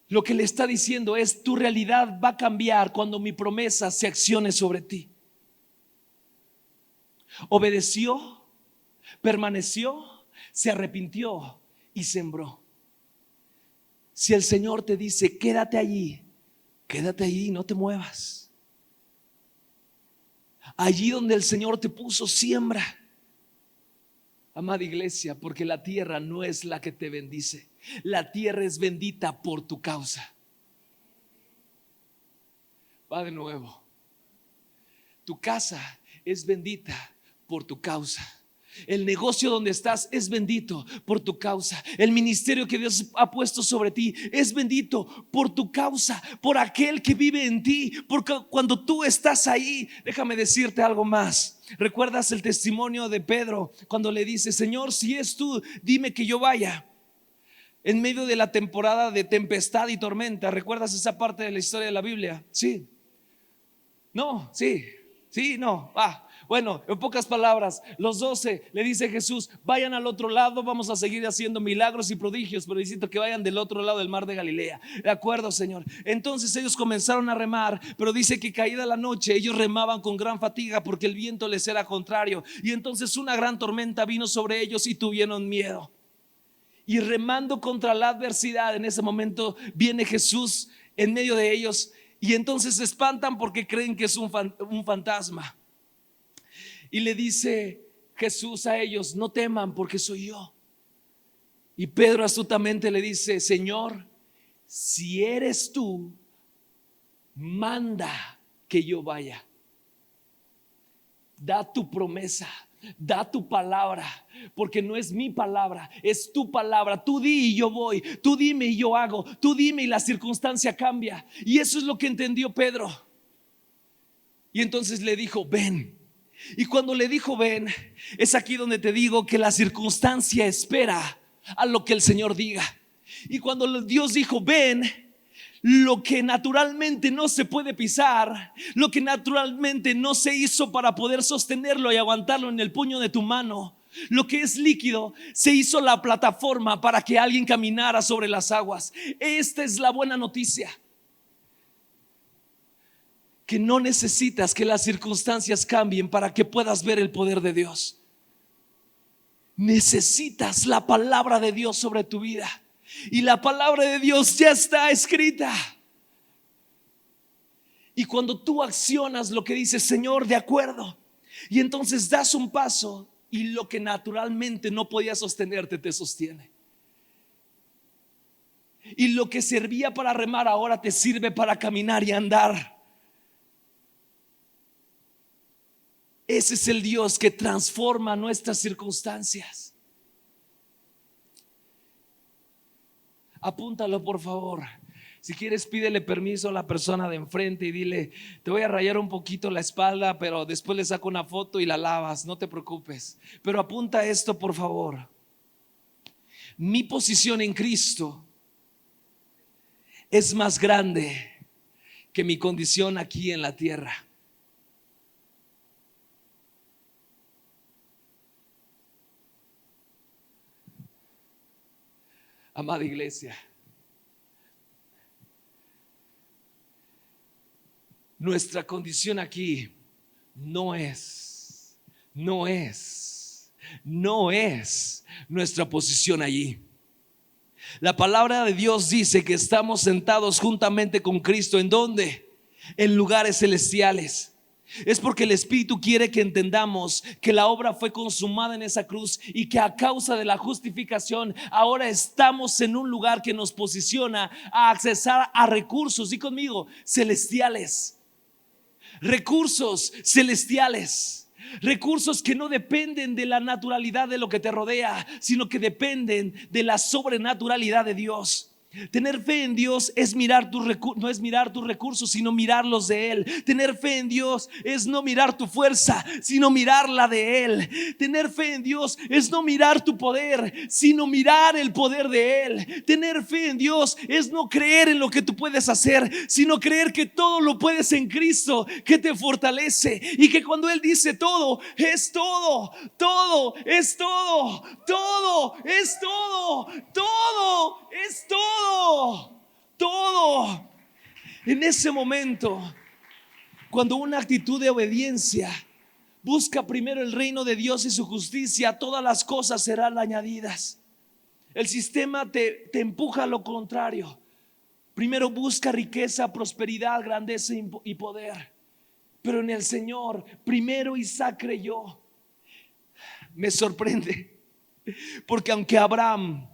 lo que le está diciendo es: tu realidad va a cambiar cuando mi promesa se accione sobre ti. Obedeció, permaneció, se arrepintió y sembró. Si el Señor te dice: quédate allí, no te muevas. Allí donde el Señor te puso, siembra. Amada iglesia, porque la tierra no es la que te bendice. La tierra es bendita por tu causa. Va de nuevo. Tu casa es bendita por tu causa. El negocio donde estás es bendito por tu causa. El ministerio que Dios ha puesto sobre ti es bendito por tu causa, por aquel que vive en ti. Porque cuando tú estás ahí, déjame decirte algo más. ¿Recuerdas el testimonio de Pedro cuando le dice: Señor, si es tú, dime que yo vaya? En medio de la temporada de tempestad y tormenta. ¿Recuerdas esa parte de la historia de la Biblia? Sí. No, sí, no. Bueno, en pocas palabras, los 12 le dice Jesús: vayan al otro lado, vamos a seguir haciendo milagros y prodigios, pero necesito que vayan del otro lado del mar de Galilea. De acuerdo, Señor. Entonces ellos comenzaron a remar, pero dice que caída la noche ellos remaban con gran fatiga porque el viento les era contrario. Y entonces una gran tormenta vino sobre ellos y tuvieron miedo. Y remando contra la adversidad, en ese momento viene Jesús en medio de ellos, y entonces se espantan porque creen que es un fantasma. Y le dice Jesús a ellos: no teman, porque soy yo. Y Pedro astutamente le dice: Señor, si eres tú, manda que yo vaya. Da tu promesa, da tu palabra, porque no es mi palabra, es tu palabra. Tú di y yo voy, tú dime y yo hago, tú dime y la circunstancia cambia. Y eso es lo que entendió Pedro. Y entonces le dijo: ven. Y cuando le dijo ven, es aquí donde te digo que la circunstancia espera a lo que el Señor diga. Y cuando Dios dijo ven, lo que naturalmente no se puede pisar, lo que naturalmente no se hizo para poder sostenerlo y aguantarlo en el puño de tu mano, lo que es líquido, se hizo la plataforma para que alguien caminara sobre las aguas. Esta es la buena noticia. Que no necesitas que las circunstancias cambien para que puedas ver el poder de Dios. Necesitas la palabra de Dios sobre tu vida. Y la palabra de Dios ya está escrita. Y cuando tú accionas lo que dice Señor, de acuerdo, y entonces das un paso, y lo que naturalmente no podía sostenerte te sostiene. Y lo que servía para remar ahora te sirve para caminar y andar. Ese es el Dios que transforma nuestras circunstancias. Apúntalo, por favor. Si quieres, pídele permiso a la persona de enfrente y dile: te voy a rayar un poquito la espalda, pero después le saco una foto y la lavas, no te preocupes. Pero apunta esto, por favor. Mi posición en Cristo es más grande que mi condición aquí en la tierra. Amada iglesia, nuestra condición aquí no es nuestra posición allí. La palabra de Dios dice que estamos sentados juntamente con Cristo. ¿En dónde? En lugares celestiales. Es porque el Espíritu quiere que entendamos que la obra fue consumada en esa cruz y que a causa de la justificación ahora estamos en un lugar que nos posiciona a accesar a recursos, y conmigo, celestiales. Recursos celestiales. Recursos que no dependen de la naturalidad de lo que te rodea, sino que dependen de la sobrenaturalidad de Dios. Tener fe en Dios es mirar no es mirar tus recursos, sino mirarlos de Él. Tener fe en Dios es no mirar tu fuerza, sino mirarla de Él. Tener fe en Dios es no mirar tu poder, sino mirar el poder de Él. Tener fe en Dios es no creer en lo que tú puedes hacer, sino creer que todo lo puedes en Cristo, que te fortalece, y que cuando Él dice todo, es todo, todo es todo, todo es todo, todo es todo. Todo. En ese momento, cuando una actitud de obediencia busca primero el reino de Dios y su justicia, todas las cosas serán añadidas. El sistema te empuja a lo contrario. Primero busca riqueza, prosperidad, grandeza y poder. Pero en el Señor, primero Isaac creyó. Me sorprende, porque aunque Abraham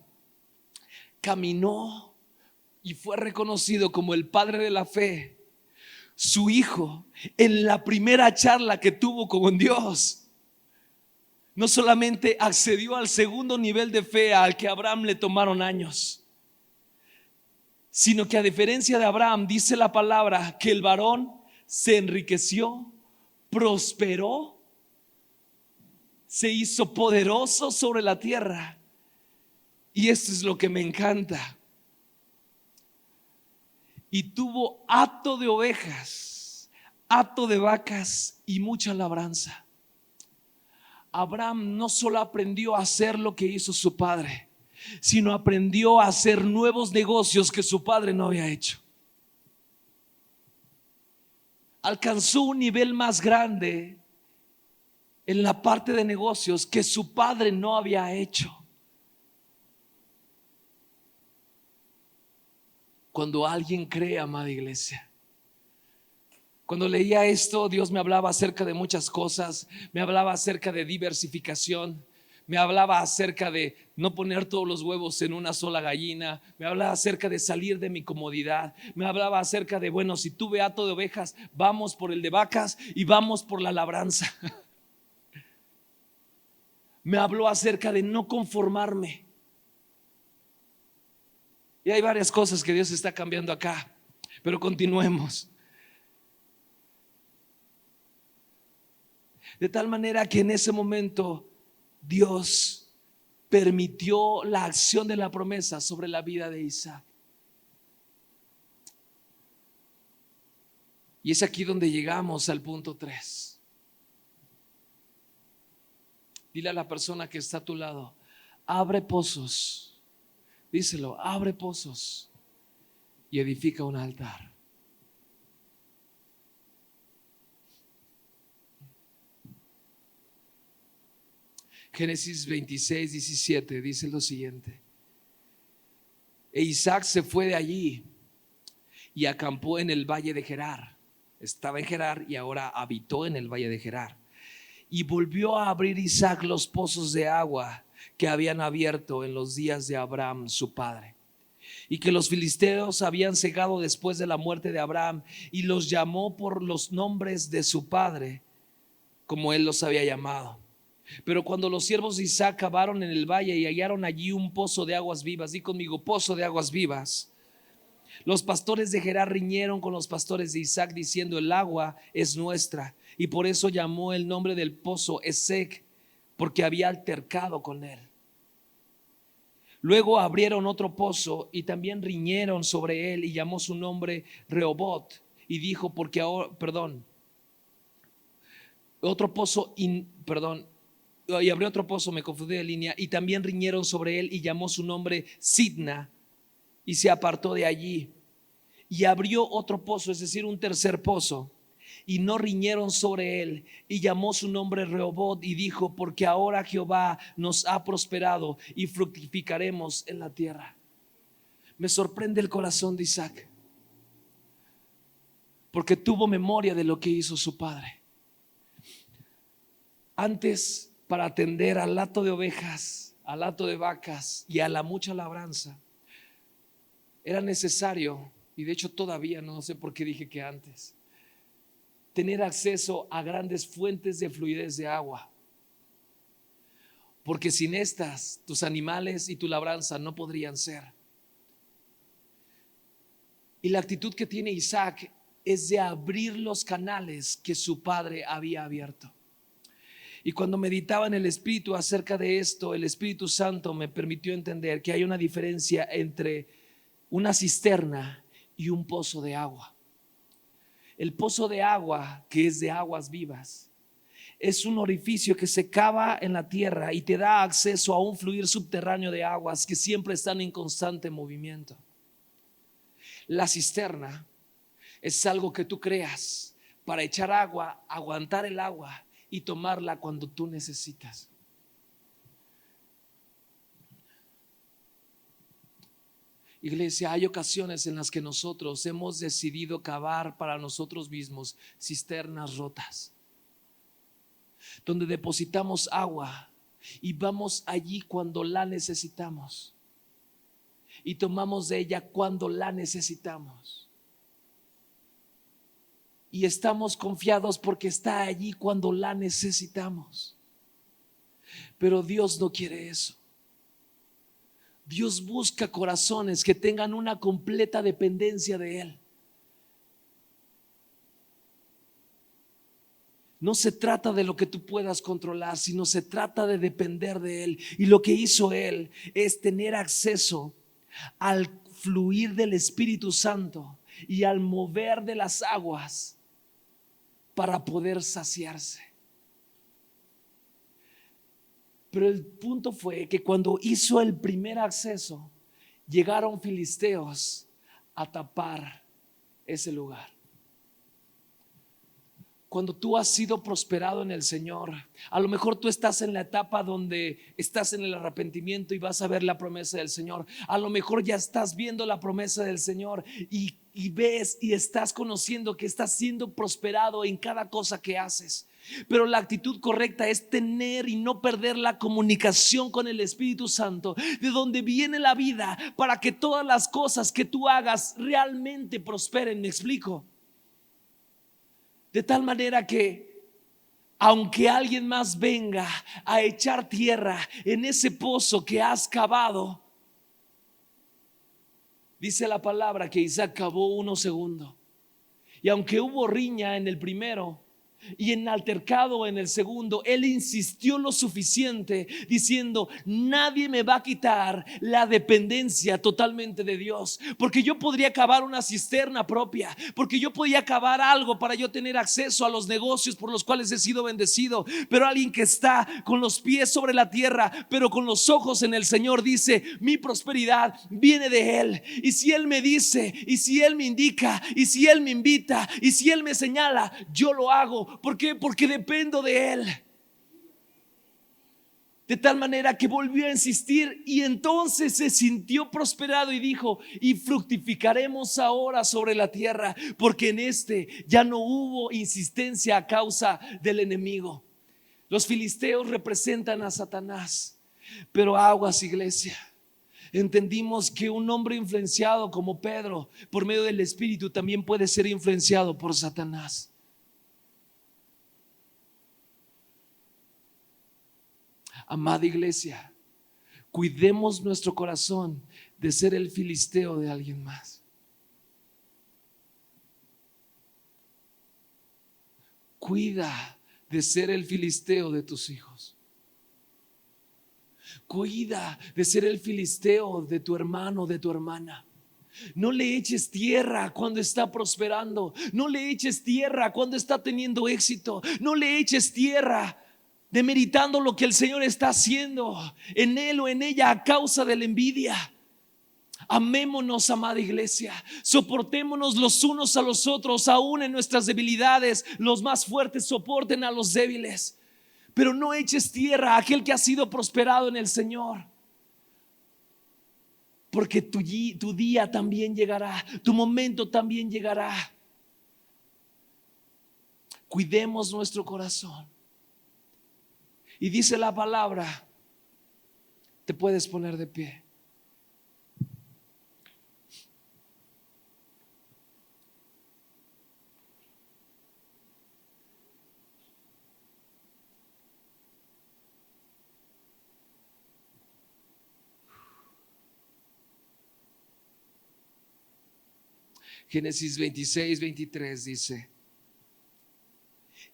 caminó y fue reconocido como el padre de la fe, su hijo, en la primera charla que tuvo con Dios, no solamente accedió al segundo nivel de fe al que a Abraham le tomaron años, sino que a diferencia de Abraham, dice la palabra que el varón se enriqueció, prosperó, se hizo poderoso sobre la tierra. Y esto es lo que me encanta. Y tuvo hato de ovejas, hato de vacas y mucha labranza. Abraham no solo aprendió a hacer lo que hizo su padre, sino aprendió a hacer nuevos negocios que su padre no había hecho. Alcanzó un nivel más grande en la parte de negocios que su padre no había hecho. Cuando alguien cree, amada iglesia, cuando leía esto, Dios me hablaba acerca de muchas cosas. Me hablaba acerca de diversificación, me hablaba acerca de no poner todos los huevos en una sola gallina, me hablaba acerca de salir de mi comodidad, me hablaba acerca de, bueno, si tuve hato de ovejas, vamos por el de vacas y vamos por la labranza. Me habló acerca de no conformarme. Y hay varias cosas que Dios está cambiando acá, pero continuemos. De tal manera que en ese momento Dios permitió la acción de la promesa sobre la vida de Isaac. Y es aquí donde llegamos al punto 3. Dile a la persona que está a tu lado: abre pozos. Díselo: abre pozos y edifica un altar. Génesis 26, 17 dice lo siguiente: e Isaac se fue de allí y acampó en el valle de Gerar. Estaba en Gerar y ahora habitó en el valle de Gerar. Y volvió a abrir Isaac los pozos de agua que habían abierto en los días de Abraham su padre, y que los filisteos habían cegado después de la muerte de Abraham, y los llamó por los nombres de su padre, como él los había llamado. Pero cuando los siervos de Isaac cavaron en el valle y hallaron allí un pozo de aguas vivas, di conmigo: pozo de aguas vivas. Los pastores de Gerar riñeron con los pastores de Isaac, diciendo: el agua es nuestra. Y por eso llamó el nombre del pozo Esek, porque había altercado con él. Luego abrieron otro pozo y también riñeron sobre él, y llamó su nombre Rehobot, y dijo: porque ahora, otro pozo, y abrió otro pozo, me confundí de línea, y también riñeron sobre él, y llamó su nombre Sidna, y se apartó de allí. Y abrió otro pozo, es decir, un tercer pozo, y no riñeron sobre él, y llamó su nombre Rehobot, y dijo: porque ahora Jehová nos ha prosperado y fructificaremos en la tierra. Me sorprende el corazón de Isaac, porque tuvo memoria de lo que hizo su padre. Antes, para atender al hato de ovejas, al hato de vacas y a la mucha labranza, era necesario, y de hecho todavía, no sé por qué dije que antes, tener acceso a grandes fuentes de fluidez de agua. Porque sin estas, tus animales y tu labranza no podrían ser. Y la actitud que tiene Isaac es de abrir los canales que su padre había abierto. Y cuando meditaba en el Espíritu acerca de esto, el Espíritu Santo me permitió entender que hay una diferencia entre una cisterna y un pozo de agua. El pozo de agua, que es de aguas vivas, es un orificio que se cava en la tierra y te da acceso a un fluir subterráneo de aguas que siempre están en constante movimiento. La cisterna es algo que tú creas para echar agua, aguantar el agua y tomarla cuando tú necesitas. Iglesia, hay ocasiones en las que nosotros hemos decidido cavar para nosotros mismos cisternas rotas, donde depositamos agua y vamos allí cuando la necesitamos y tomamos de ella cuando la necesitamos, y estamos confiados porque está allí cuando la necesitamos. Pero Dios no quiere eso. Dios busca corazones que tengan una completa dependencia de Él. No se trata de lo que tú puedas controlar, sino se trata de depender de Él. Y lo que hizo Él es tener acceso al fluir del Espíritu Santo y al mover de las aguas para poder saciarse. Pero el punto fue que cuando hizo el primer acceso, llegaron filisteos a tapar ese lugar. Cuando tú has sido prosperado en el Señor, a lo mejor tú estás en la etapa donde estás en el arrepentimiento y vas a ver la promesa del Señor. A lo mejor ya estás viendo la promesa del Señor y ves y estás conociendo que estás siendo prosperado en cada cosa que haces. Pero la actitud correcta es tener y no perder la comunicación con el Espíritu Santo, de donde viene la vida, para que todas las cosas que tú hagas realmente prosperen. ¿Me explico? De tal manera que aunque alguien más venga a echar tierra en ese pozo que has cavado, dice la palabra que Isaac cavó uno segundo. Y aunque hubo riña en el primero y en altercado en el segundo, él insistió lo suficiente diciendo: nadie me va a quitar la dependencia totalmente de Dios, porque yo podría cavar una cisterna propia, porque yo podía cavar algo para yo tener acceso a los negocios por los cuales he sido bendecido. Pero alguien que está con los pies sobre la tierra, pero con los ojos en el Señor, dice: mi prosperidad viene de Él. Y si Él me dice, y si Él me indica, y si Él me invita, y si Él me señala, yo lo hago. ¿Por qué? Porque dependo de Él. De tal manera que volvió a insistir, y entonces se sintió prosperado y dijo: y fructificaremos ahora sobre la tierra, porque en este ya no hubo insistencia a causa del enemigo. Los filisteos representan a Satanás, pero aguas, iglesia. Entendimos que un hombre influenciado como Pedro por medio del Espíritu también puede ser influenciado por Satanás. Amada iglesia, cuidemos nuestro corazón de ser el filisteo de alguien más. Cuida de ser el filisteo de tus hijos. Cuida de ser el filisteo de tu hermano, de tu hermana. No le eches tierra cuando está prosperando. No le eches tierra cuando está teniendo éxito. No le eches tierra demeritando lo que el Señor está haciendo en él o en ella a causa de la envidia. Amémonos, amada iglesia. Soportémonos los unos a los otros, aún en nuestras debilidades. Los más fuertes soporten a los débiles. Pero no eches tierra a aquel que ha sido prosperado en el Señor, porque tu día también llegará, tu momento también llegará. Cuidemos nuestro corazón. Y dice la palabra, te puedes poner de pie. Génesis 26, 23 dice: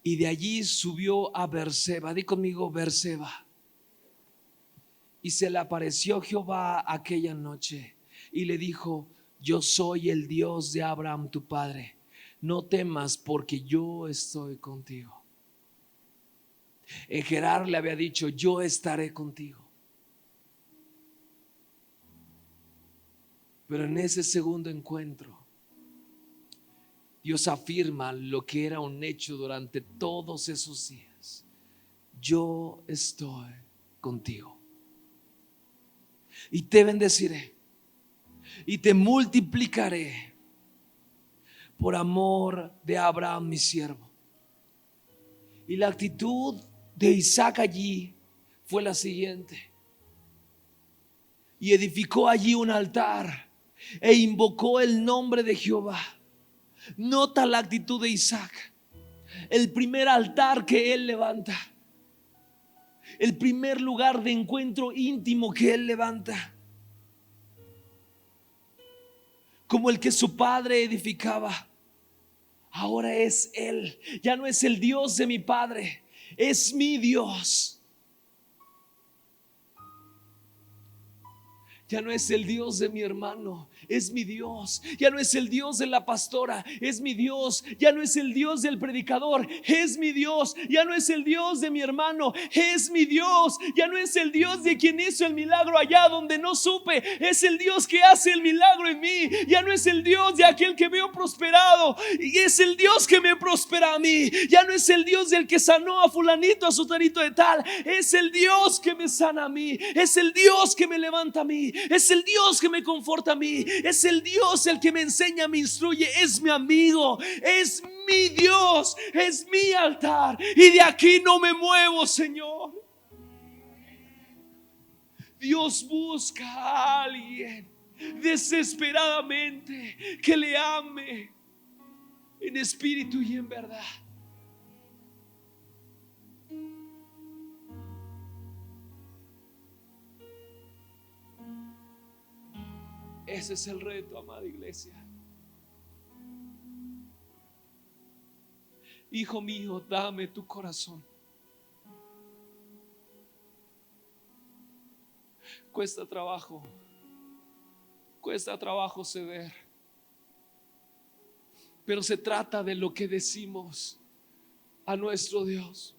y de allí subió a Beerseba. Di conmigo, Beerseba. Y se le apareció Jehová aquella noche y le dijo: yo soy el Dios de Abraham tu padre, no temas, porque yo estoy contigo. En Gerar le había dicho: yo estaré contigo. Pero en ese segundo encuentro, Dios afirma lo que era un hecho durante todos esos días: yo estoy contigo. Y te bendeciré y te multiplicaré por amor de Abraham mi siervo. Y la actitud de Isaac allí fue la siguiente: y edificó allí un altar e invocó el nombre de Jehová. Nota la actitud de Isaac. El primer altar que él levanta, el primer lugar de encuentro íntimo que él levanta, como el que su padre edificaba, ahora es él. Ya no es el Dios de mi padre, es mi Dios. Ya no es el Dios de mi hermano, es mi Dios. Ya no es el Dios de la pastora, es mi Dios. Ya no es el Dios del predicador, es mi Dios. Ya no es el Dios de mi hermano, es mi Dios. Ya no es el Dios de quien hizo el milagro allá donde no supe, es el Dios que hace el milagro en mí. Ya no es el Dios de aquel que veo prosperado, y es el Dios que me prospera a mí. Ya no es el Dios del que sanó a fulanito, a sutanito de tal, es el Dios que me sana a mí, es el Dios que me levanta a mí, es el Dios que me conforta a mí, es el Dios el que me enseña, me instruye, es mi amigo, es mi Dios, es mi altar, y de aquí no me muevo, Señor. Dios busca a alguien desesperadamente que le ame en espíritu y en verdad. Ese es el reto, amada iglesia. Hijo mío, dame tu corazón. Cuesta trabajo ceder, pero se trata de lo que decimos a nuestro Dios.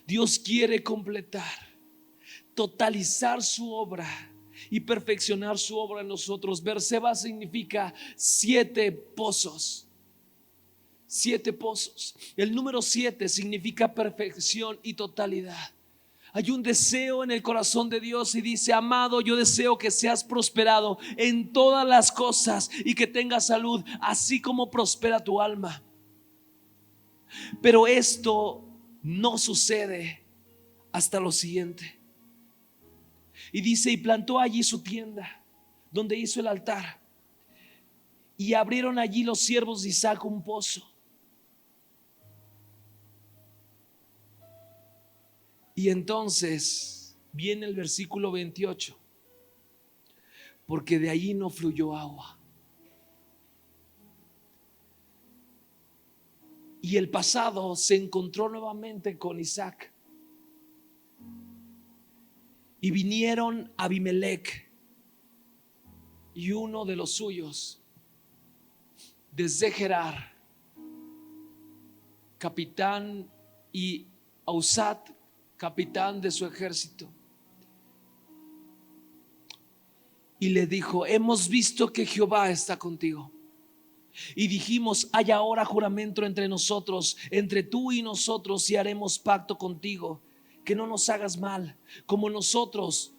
Dios quiere completar, totalizar su obra y perfeccionar su obra en nosotros. Beerseba significa 7 pozos. 7 pozos. El número 7 significa perfección y totalidad. Hay un deseo en el corazón de Dios y dice: amado, yo deseo que seas prosperado en todas las cosas y que tengas salud, así como prospera tu alma. Pero esto no sucede hasta lo siguiente. Y dice: y plantó allí su tienda, donde hizo el altar, y abrieron allí los siervos de Isaac un pozo. Y entonces viene el versículo 28: porque de allí no fluyó agua. Y el pasado se encontró nuevamente con Isaac. Y vinieron Abimelech y uno de los suyos desde Gerar, capitán, y Ausat, capitán de su ejército, y le dijo: hemos visto que Jehová está contigo. Y dijimos: hay ahora juramento entre nosotros, entre tú y nosotros, y haremos pacto contigo, que no nos hagas mal, como nosotros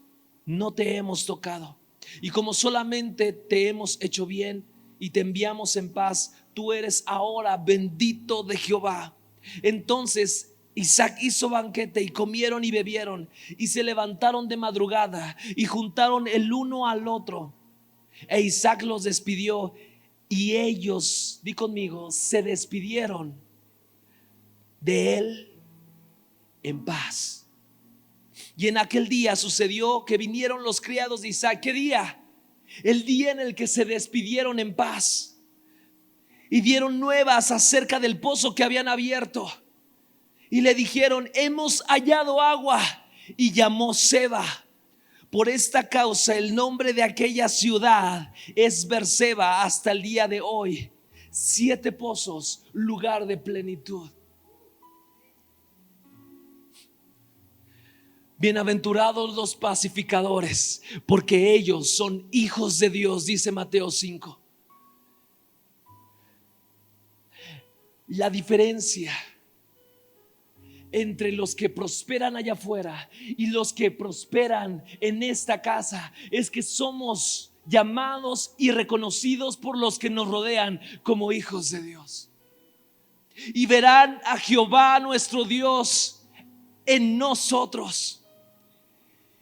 no te hemos tocado, y como solamente te hemos hecho bien y te enviamos en paz, tú eres ahora bendito de Jehová. Entonces Isaac hizo banquete y comieron y bebieron y se levantaron de madrugada y juntaron el uno al otro. E Isaac los despidió y ellos, di conmigo, se despidieron de él en paz. Y en aquel día sucedió que vinieron los criados de Isaac. ¿Qué día? El día en el que se despidieron en paz y dieron nuevas acerca del pozo que habían abierto. Y le dijeron: hemos hallado agua. Y llamó Seba. Por esta causa el nombre de aquella ciudad es Berseba hasta el día de hoy. 7 pozos, lugar de plenitud. Bienaventurados los pacificadores, porque ellos son hijos de Dios, dice Mateo 5. La diferencia entre los que prosperan allá afuera y los que prosperan en esta casa es que somos llamados y reconocidos por los que nos rodean como hijos de Dios. Y verán a Jehová nuestro Dios en nosotros.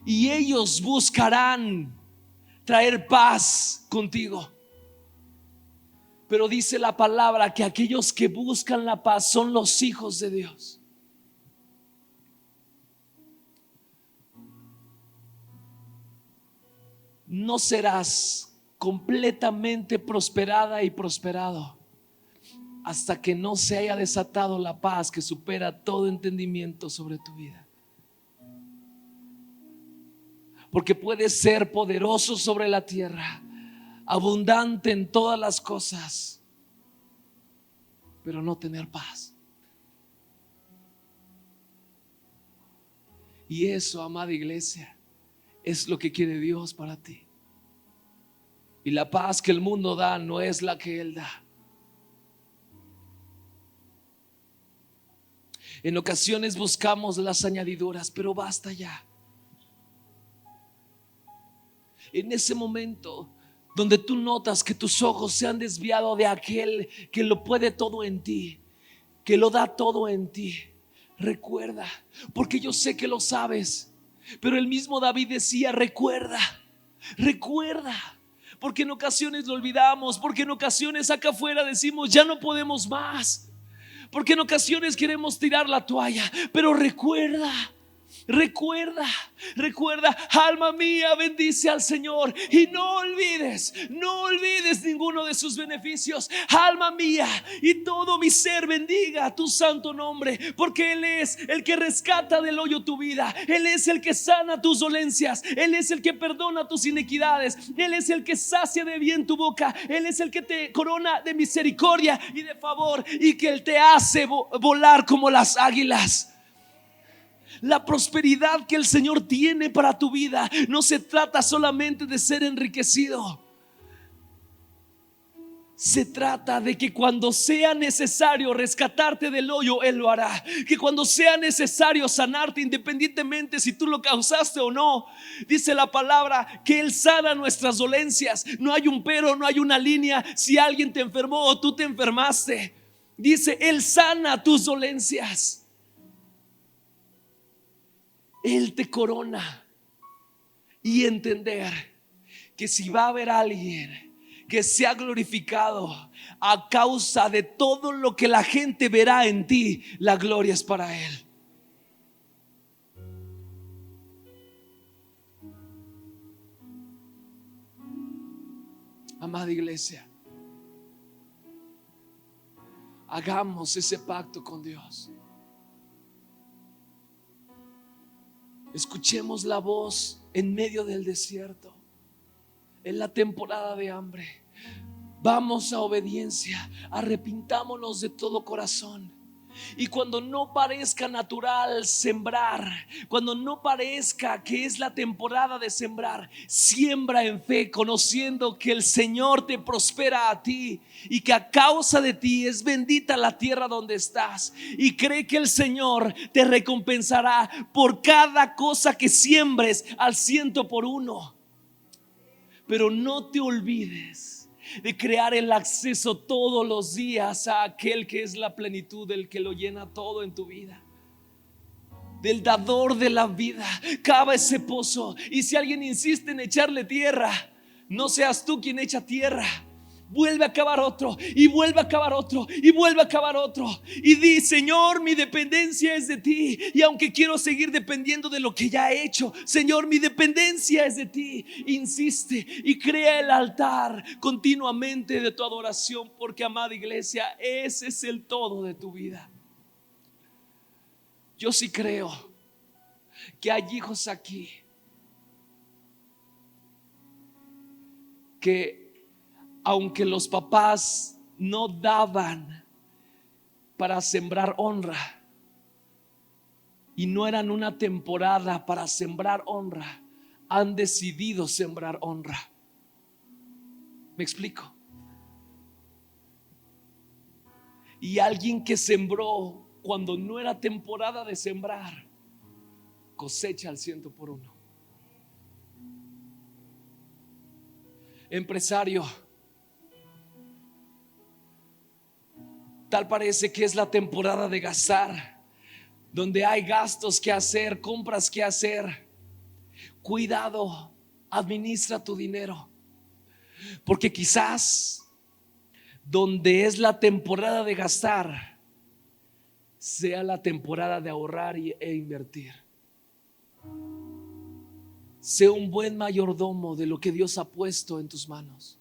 Y ellos buscarán traer paz contigo. Pero dice la palabra que aquellos que buscan la paz son los hijos de Dios. No serás completamente prosperada y prosperado hasta que no se haya desatado la paz que supera todo entendimiento sobre tu vida. Porque puedes ser poderoso sobre la tierra, abundante en todas las cosas, pero no tener paz. Y eso, amada iglesia, es lo que quiere Dios para ti. Y la paz que el mundo da no es la que Él da. En ocasiones buscamos las añadiduras, pero basta ya. En ese momento donde tú notas que tus ojos se han desviado de aquel que lo puede todo en ti, que lo da todo en ti, recuerda, porque yo sé que lo sabes, pero el mismo David decía: recuerda, recuerda. Porque en ocasiones lo olvidamos, porque en ocasiones acá afuera decimos: ya no podemos más, porque en ocasiones queremos tirar la toalla. Pero recuerda, recuerda, recuerda, alma mía, bendice al Señor y no olvides ninguno de sus beneficios. Alma mía y todo mi ser, bendiga tu santo nombre, porque Él es el que rescata del hoyo tu vida. Él es el que sana tus dolencias. Él es el que perdona tus iniquidades. Él es el que sacia de bien tu boca. Él es el que te corona de misericordia y de favor, y que Él te hace volar como las águilas. La prosperidad que el Señor tiene para tu vida no se trata solamente de ser enriquecido. Se trata de que cuando sea necesario rescatarte del hoyo, Él lo hará. Que cuando sea necesario sanarte, independientemente si tú lo causaste o no, dice la palabra que Él sana nuestras dolencias. No hay un pero, no hay una línea. Si alguien te enfermó o tú te enfermaste, dice: Él sana tus dolencias. Él te corona. Y entender que si va a haber alguien que sea glorificado a causa de todo lo que la gente verá en ti, la gloria es para Él. Amada iglesia, hagamos ese pacto con Dios. Escuchemos la voz en medio del desierto, en la temporada de hambre. Vamos a obediencia, arrepintámonos de todo corazón. Y cuando no parezca natural sembrar, cuando no parezca que es la temporada de sembrar, siembra en fe, conociendo que el Señor te prospera a ti y que a causa de ti es bendita la tierra donde estás. Y cree que el Señor te recompensará por cada cosa que siembres al 100%. Pero no te olvides de crear el acceso todos los días a aquel que es la plenitud, el que lo llena todo en tu vida. del dador de la vida. Cava ese pozo, y si alguien insiste en echarle tierra, no seas tú quien echa tierra. Vuelve a cavar otro, y vuelve a cavar otro, y vuelve a cavar otro, y di: Señor, mi dependencia es de ti, y aunque quiero seguir dependiendo de lo que ya he hecho, Señor, mi dependencia es de ti. Insiste y crea el altar continuamente de tu adoración, porque, amada iglesia, ese es el todo de tu vida. Yo sí creo que hay hijos aquí que, aunque los papás no daban para sembrar honra, y no eran una temporada para sembrar honra, han decidido sembrar honra. ¿Me explico? Y alguien que sembró cuando no era temporada de sembrar, cosecha al 100%. Empresario, tal parece que es la temporada de gastar, donde hay gastos que hacer, compras que hacer. Cuidado, administra tu dinero, porque quizás donde es la temporada de gastar sea la temporada de ahorrar e invertir. Sé un buen mayordomo de lo que Dios ha puesto en tus manos.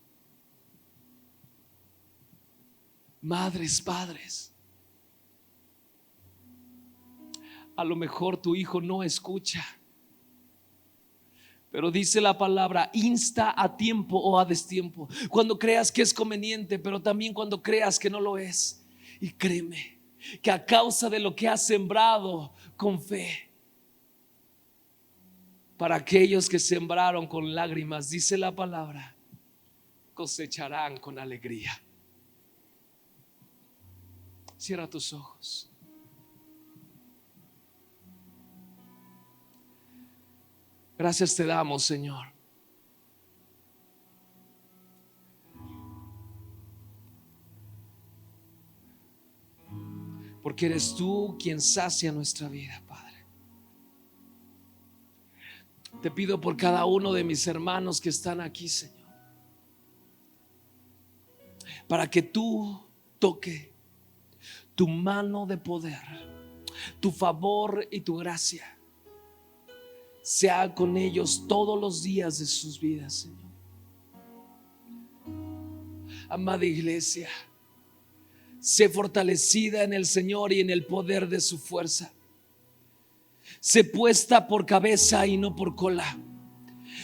Madres, padres, a lo mejor tu hijo no escucha, pero dice la palabra: insta a tiempo o a destiempo. Cuando creas que es conveniente, pero también cuando creas que no lo es. Y créeme que a causa de lo que has sembrado con fe, para aquellos que sembraron con lágrimas, dice la palabra, cosecharán con alegría. Cierra tus ojos. Gracias te damos, Señor, porque eres tú quien sacia nuestra vida, Padre. Te pido por cada uno de mis hermanos que están aquí, Señor, para que tú toque tu mano de poder, tu favor y tu gracia sea con ellos todos los días de sus vidas, Señor. Amada iglesia, sé fortalecida en el Señor y en el poder de su fuerza. Sé puesta por cabeza y no por cola.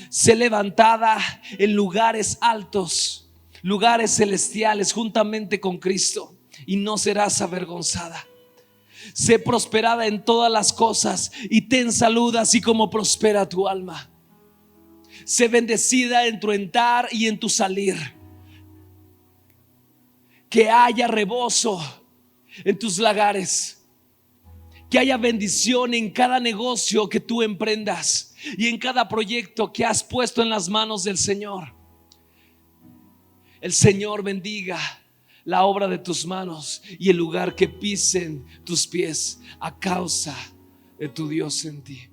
Sé levantada en lugares altos, lugares celestiales, juntamente con Cristo, y no serás avergonzada. Sé prosperada en todas las cosas y ten salud así como prospera tu alma. Sé bendecida en tu entrar y en tu salir. Que haya rebozo en tus lagares. Que haya bendición en cada negocio que tú emprendas y en cada proyecto que has puesto en las manos del Señor. El Señor bendiga la obra de tus manos y el lugar que pisen tus pies a causa de tu Dios en ti.